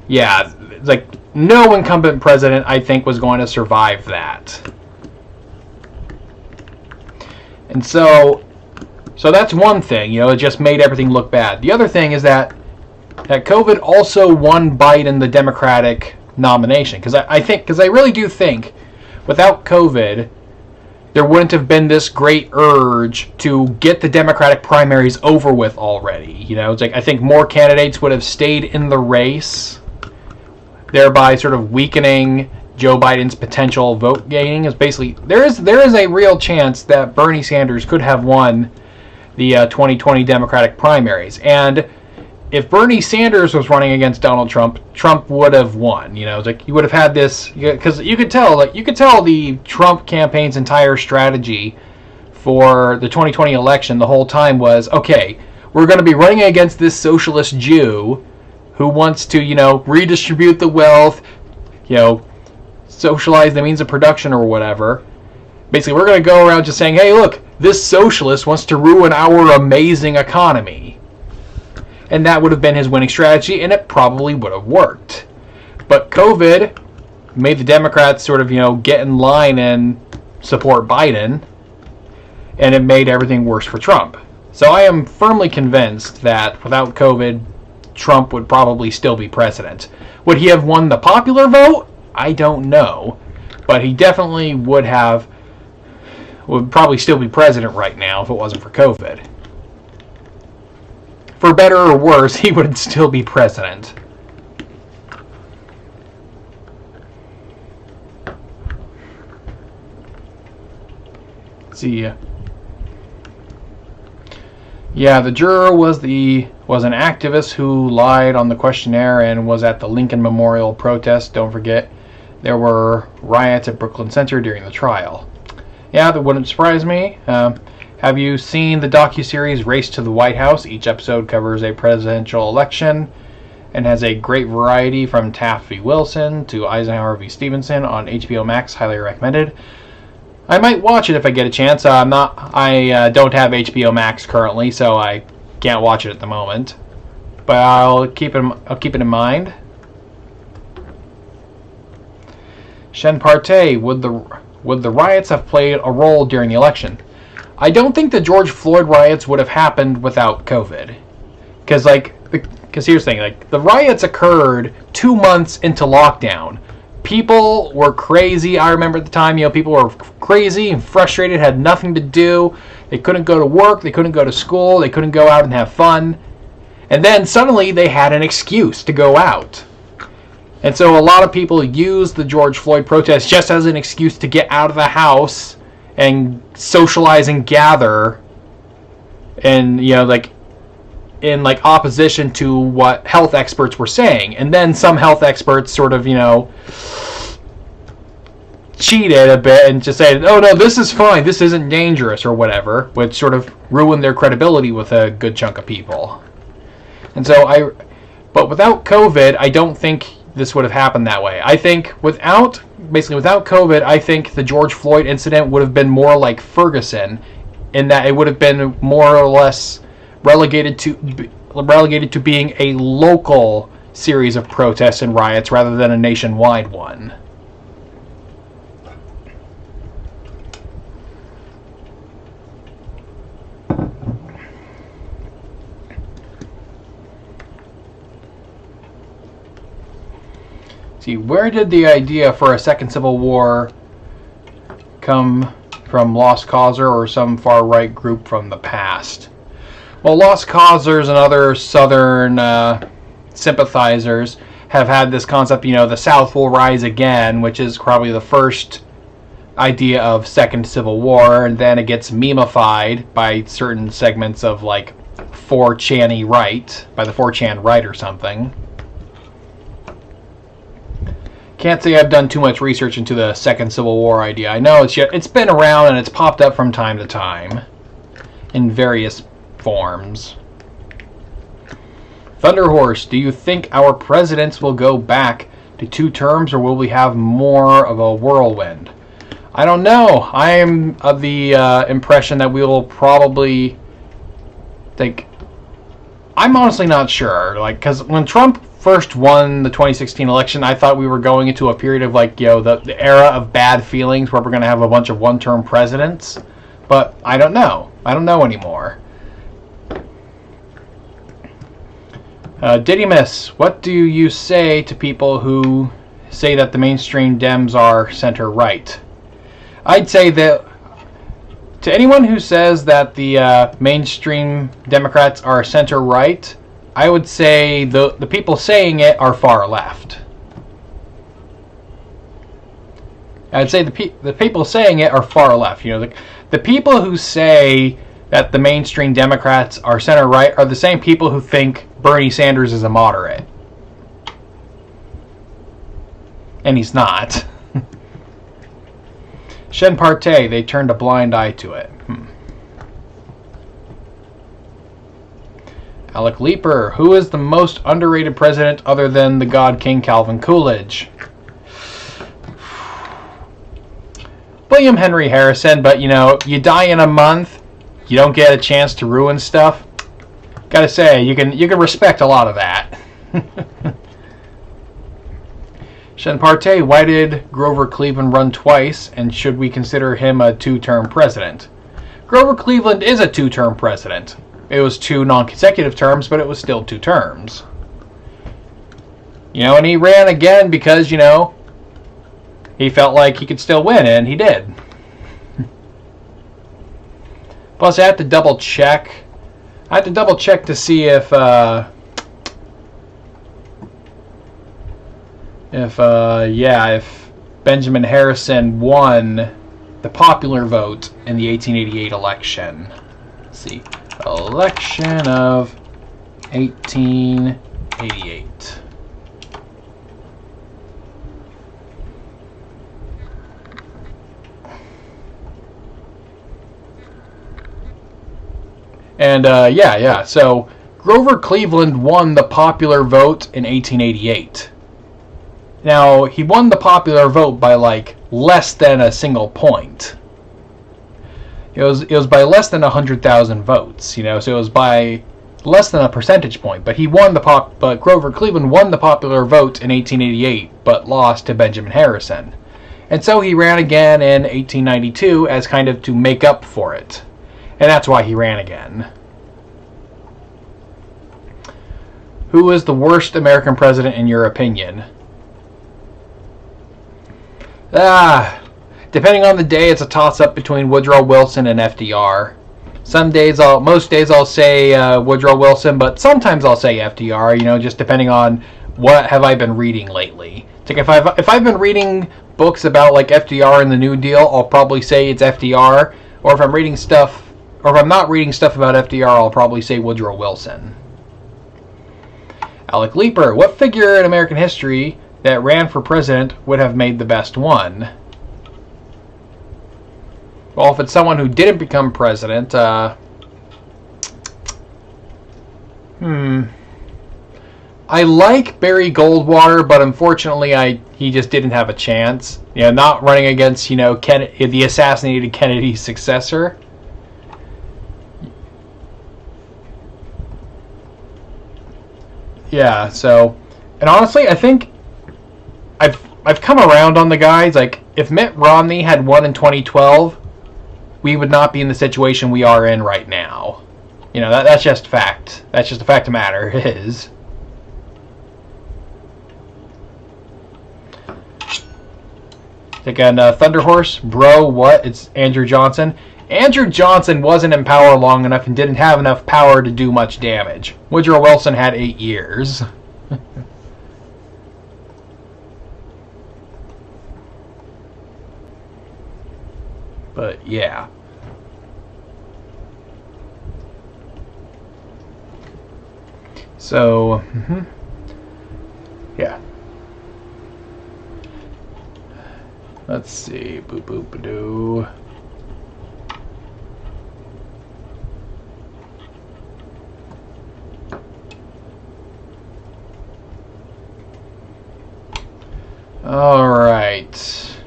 yeah, like no incumbent president, I think, was going to survive that. And so that's one thing, you know, it just made everything look bad. The other thing is that COVID also won Biden the Democratic nomination. Because I really do think without COVID, there wouldn't have been this great urge to get the Democratic primaries over with already. You know, it's like I think more candidates would have stayed in the race, thereby sort of weakening Joe Biden's potential vote gaining. Is basically there is a real chance that Bernie Sanders could have won the 2020 Democratic primaries. And if Bernie Sanders was running against Donald Trump, Trump would have won. You know, it's like you would have had this, because you could tell the Trump campaign's entire strategy for the 2020 election the whole time was, okay, we're going to be running against this socialist Jew who wants to, you know, redistribute the wealth, you know, socialize the means of production or whatever. Basically, we're going to go around just saying, hey, look, this socialist wants to ruin our amazing economy. And that would have been his winning strategy, and it probably would have worked. But COVID made the Democrats sort of, you know, get in line and support Biden, and it made everything worse for Trump. So I am firmly convinced that without COVID, Trump would probably still be president. Would he have won the popular vote? I don't know. But he definitely would probably still be president right now if it wasn't for COVID. For better or worse, he would still be president. Let's see. Yeah, the juror was an activist who lied on the questionnaire and was at the Lincoln Memorial protest. Don't forget, there were riots at Brooklyn Center during the trial. Yeah, that wouldn't surprise me. Have you seen the docuseries Race to the White House? Each episode covers a presidential election and has a great variety from Taft v. Wilson to Eisenhower v. Stevenson on HBO Max. Highly recommended. I might watch it if I get a chance. I don't have HBO Max currently, so I can't watch it at the moment. But I'll keep it in mind. Shen Partey, would the riots have played a role during the election? I don't think the George Floyd riots would have happened without COVID. Because here's the thing, the riots occurred 2 months into lockdown. People were crazy. I remember at the time, people were crazy and frustrated, had nothing to do. They couldn't go to work, they couldn't go to school, they couldn't go out and have fun. And then suddenly they had an excuse to go out. And so a lot of people used the George Floyd protest just as an excuse to get out of the house and socialize and gather, and in opposition to what health experts were saying. And then some health experts sort of cheated a bit and just said, oh no, this is fine, this isn't dangerous or whatever, which sort of ruined their credibility with a good chunk of people. And so but without COVID, I don't think this would have happened that way. I think without COVID, I think the George Floyd incident would have been more like Ferguson, in that it would have been more or less relegated to being a local series of protests and riots rather than a nationwide one. See, where did the idea for a second civil war come from Lost Causer or some far-right group from the past? Well, Lost Causers and other Southern sympathizers have had this concept, the South will rise again, which is probably the first idea of Second Civil War, and then it gets memeified by certain segments of, like, 4chan-y right, by the 4chan right or something. Can't say I've done too much research into the Second Civil War idea. I know it's been around and it's popped up from time to time in various forms. Thunderhorse, do you think our presidents will go back to 2 terms, or will we have more of a whirlwind? I don't know. I'm of the impression that we will probably think... I'm honestly not sure. Like, because when Trump first won the 2016 election, I thought we were going into a period of, like, the era of bad feelings where we're going to have a bunch of one-term presidents. But I don't know. I don't know anymore. Didymus, what do you say to people who say that the mainstream Dems are center-right? I'd say that to anyone who says that the mainstream Democrats are center-right, I would say the people saying it are far-left. I'd say the people saying it are far-left. The people who say that the mainstream Democrats are center-right are the same people who think Bernie Sanders is a moderate. And he's not. Shen Partey, they turned a blind eye to it. Alec Leeper, who is the most underrated president other than the God King Calvin Coolidge? William Henry Harrison, but you die in a month, you don't get a chance to ruin stuff. Gotta say, you can respect a lot of that. Shen Partey, why did Grover Cleveland run twice, and should we consider him a 2-term president? Grover Cleveland is a 2-term president. It was 2 non-consecutive terms, but it was still 2 terms. And he ran again because, he felt like he could still win, and he did. Plus, I have to double check. To see if Benjamin Harrison won the popular vote in the 1888 election. Let's see. Election of 1888. And, so Grover Cleveland won the popular vote in 1888. Now, he won the popular vote by, like, less than a single point. It was by less than 100,000 votes, so it was by less than a percentage point. But but Grover Cleveland won the popular vote in 1888, but lost to Benjamin Harrison. And so he ran again in 1892 as kind of to make up for it. And that's why he ran again. Who is the worst American president in your opinion? Depending on the day, it's a toss-up between Woodrow Wilson and FDR. Most days I'll say Woodrow Wilson, but sometimes I'll say FDR, just depending on what have I been reading lately. It's like if I've been reading books about, like, FDR and the New Deal, I'll probably say it's FDR. Or if I'm not reading stuff about FDR, I'll probably say Woodrow Wilson. Alec Leeper, what figure in American history that ran for president would have made the best one? Well, if it's someone who didn't become president, I like Barry Goldwater, but unfortunately he just didn't have a chance. Not running against, the assassinated Kennedy's successor. Yeah, so, and honestly, I think I've come around on the guys. Like, if Mitt Romney had won in 2012, we would not be in the situation we are in right now. That's just fact. That's just a fact of matter. It is. Again, Thunder Horse, bro, what? It's Andrew Johnson. Andrew Johnson wasn't in power long enough and didn't have enough power to do much damage. Woodrow Wilson had 8 years. But yeah. So, yeah. Let's see. Boop boop ba doo. All right.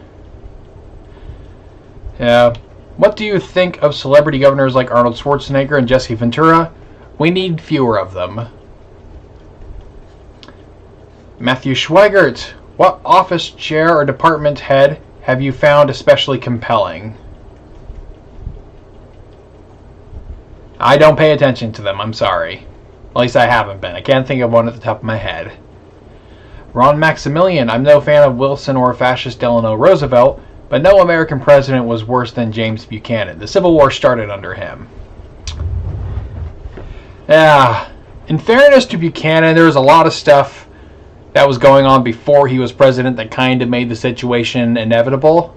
Yeah. What do you think of celebrity governors like Arnold Schwarzenegger and Jesse Ventura? We need fewer of them. Matthew Schweigert, what office chair or department head have you found especially compelling? I don't pay attention to them, I'm sorry. At least I haven't been. I can't think of one at the top of my head. Ron Maximilian, I'm no fan of Wilson or fascist Delano Roosevelt, but no American president was worse than James Buchanan. The Civil War started under him. Yeah, in fairness to Buchanan, there was a lot of stuff that was going on before he was president that kind of made the situation inevitable.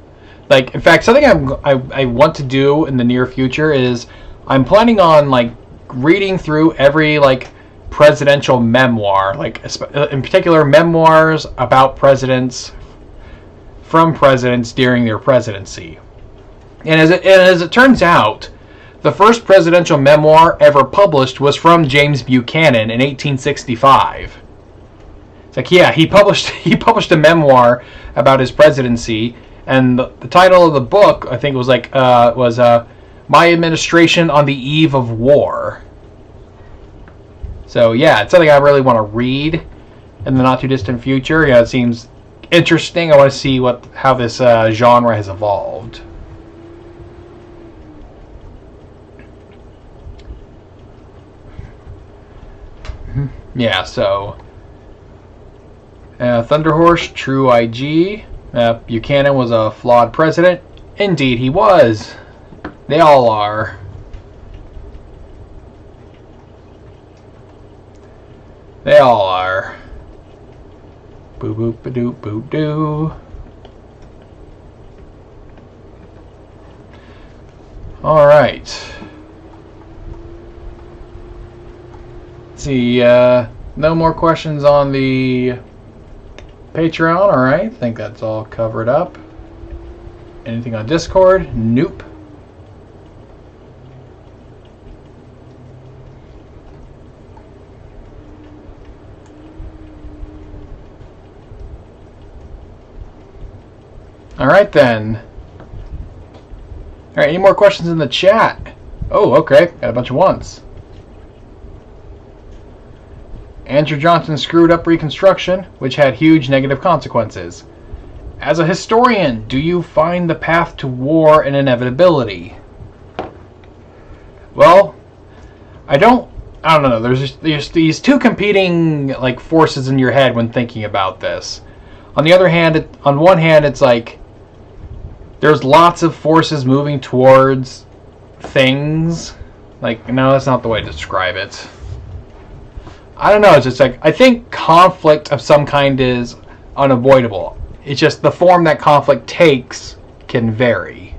Like, in fact, something I want to do in the near future is I'm planning on, like, reading through every, like, presidential memoir, like, in particular, memoirs about presidents, from presidents during their presidency. And as it turns out, the first presidential memoir ever published was from James Buchanan in 1865. It's like, yeah, he published a memoir about his presidency, and the title of the book, I think, was like My Administration on the Eve of War. So yeah, it's something I really want to read in the not too distant future. Yeah, it seems interesting. I want to see how this genre has evolved. Yeah, so Thunder Horse, True IG. Buchanan was a flawed president. Indeed, he was. They all are. They all are. Boo boop ba doo boo doo. All right. Let's see. No more questions on the Patreon. All right. I think that's all covered up. Anything on Discord? Nope. Alright then. Alright, any more questions in the chat? Oh, okay. Got a bunch of ones. Andrew Johnson screwed up Reconstruction, which had huge negative consequences. As a historian, do you find the path to war an inevitability? Well, I don't know. There's these two competing, like, forces in your head when thinking about this. On the other hand, on one hand, it's like there's lots of forces moving towards things. Like, no, that's not the way to describe it. I don't know. It's just like, I think conflict of some kind is unavoidable. It's just the form that conflict takes can vary.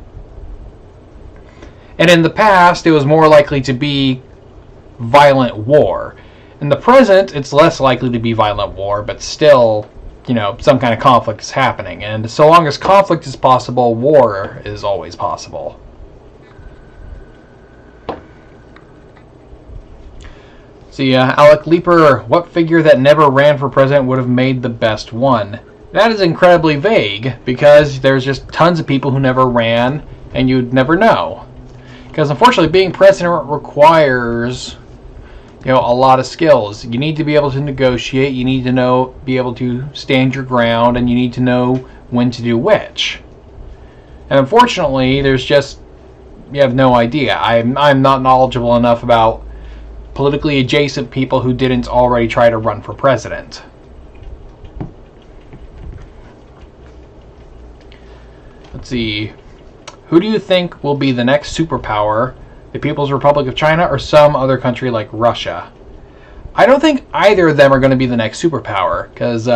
And in the past, it was more likely to be violent war. In the present, it's less likely to be violent war, but still, you know, some kind of conflict is happening. And so long as conflict is possible, war is always possible. See, Alec Leeper, what figure that never ran for president would have made the best one? That is incredibly vague, because there's just tons of people who never ran, and you'd never know. Because unfortunately, being president requires, you know, a lot of skills. You need to be able to negotiate, you need to be able to stand your ground, and you need to know when to do which. And unfortunately, you have no idea. I'm not knowledgeable enough about politically adjacent people who didn't already try to run for president. Let's see. Who do you think will be the next superpower? The People's Republic of China or some other country like Russia? I don't think either of them are going to be the next superpower, because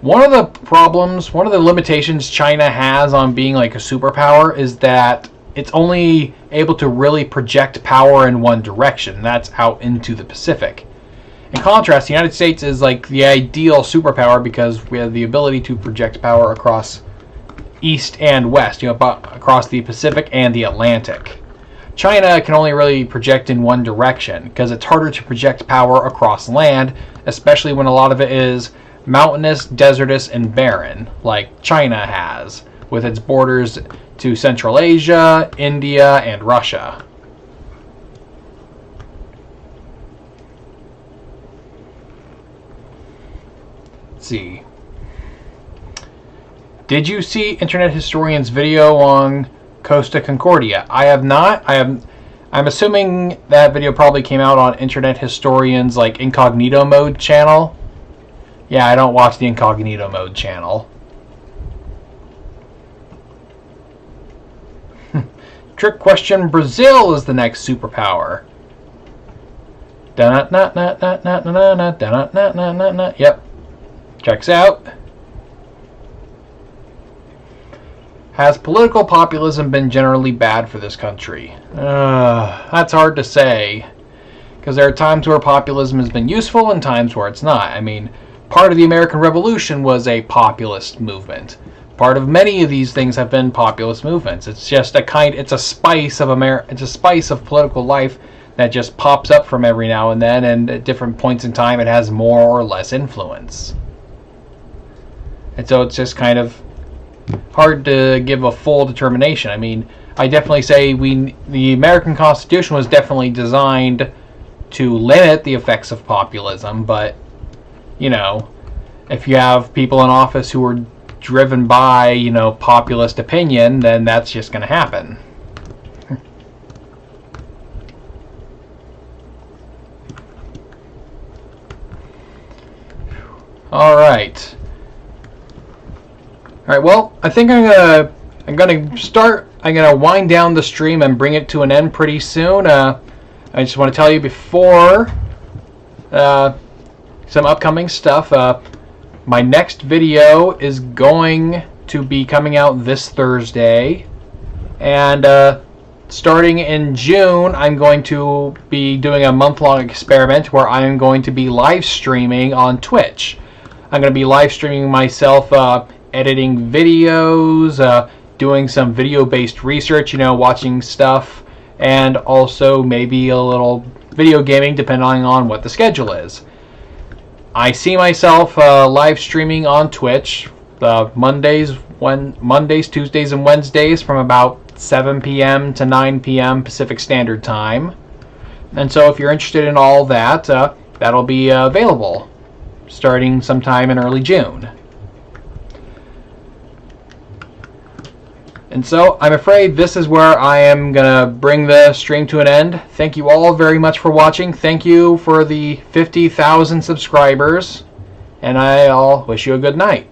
one of the problems, one of the limitations China has on being like a superpower is that it's only able to really project power in one direction. That's out into the Pacific. In contrast, the United States is like the ideal superpower because we have the ability to project power across east and west, across the Pacific and the Atlantic. China can only really project in one direction because it's harder to project power across land, especially when a lot of it is mountainous, desertous, and barren, like China has, with its borders to Central Asia, India, and Russia. Let's see. Did you see Internet Historian's video on Costa Concordia? I have not. I'm assuming that video probably came out on Internet Historian's like incognito mode channel. Yeah, I don't watch the incognito mode channel. Trick question: Brazil is the next superpower. Yep. Checks out. Has political populism been generally bad for this country? That's hard to say, because there are times where populism has been useful and times where it's not. I mean, part of the American Revolution was a populist movement. Part of many of these things have been populist movements. It's just it's a spice of it's a spice of political life that just pops up from every now and then, and at different points in time it has more or less influence. And so it's just kind of hard to give a full determination. I mean, I definitely say the American Constitution was definitely designed to limit the effects of populism, but, you know, if you have people in office who are driven by, you know, populist opinion, then that's just going to happen. All right. All right. Well, I think I'm gonna wind down the stream and bring it to an end pretty soon. I just want to tell you before some upcoming stuff. My next video is going to be coming out this Thursday, and starting in June, I'm going to be doing a month-long experiment where I'm going to be live streaming on Twitch. I'm going to be live streaming myself editing videos, doing some video-based research, you know, watching stuff, and also maybe a little video gaming depending on what the schedule is. I see myself live streaming on Twitch Mondays, Tuesdays, and Wednesdays from about 7 p.m. to 9 p.m. Pacific Standard Time. And so if you're interested in all that, that'll be available starting sometime in early June. And so I'm afraid this is where I am going to bring the stream to an end. Thank you all very much for watching. Thank you for the 50,000 subscribers. And I'll wish you a good night.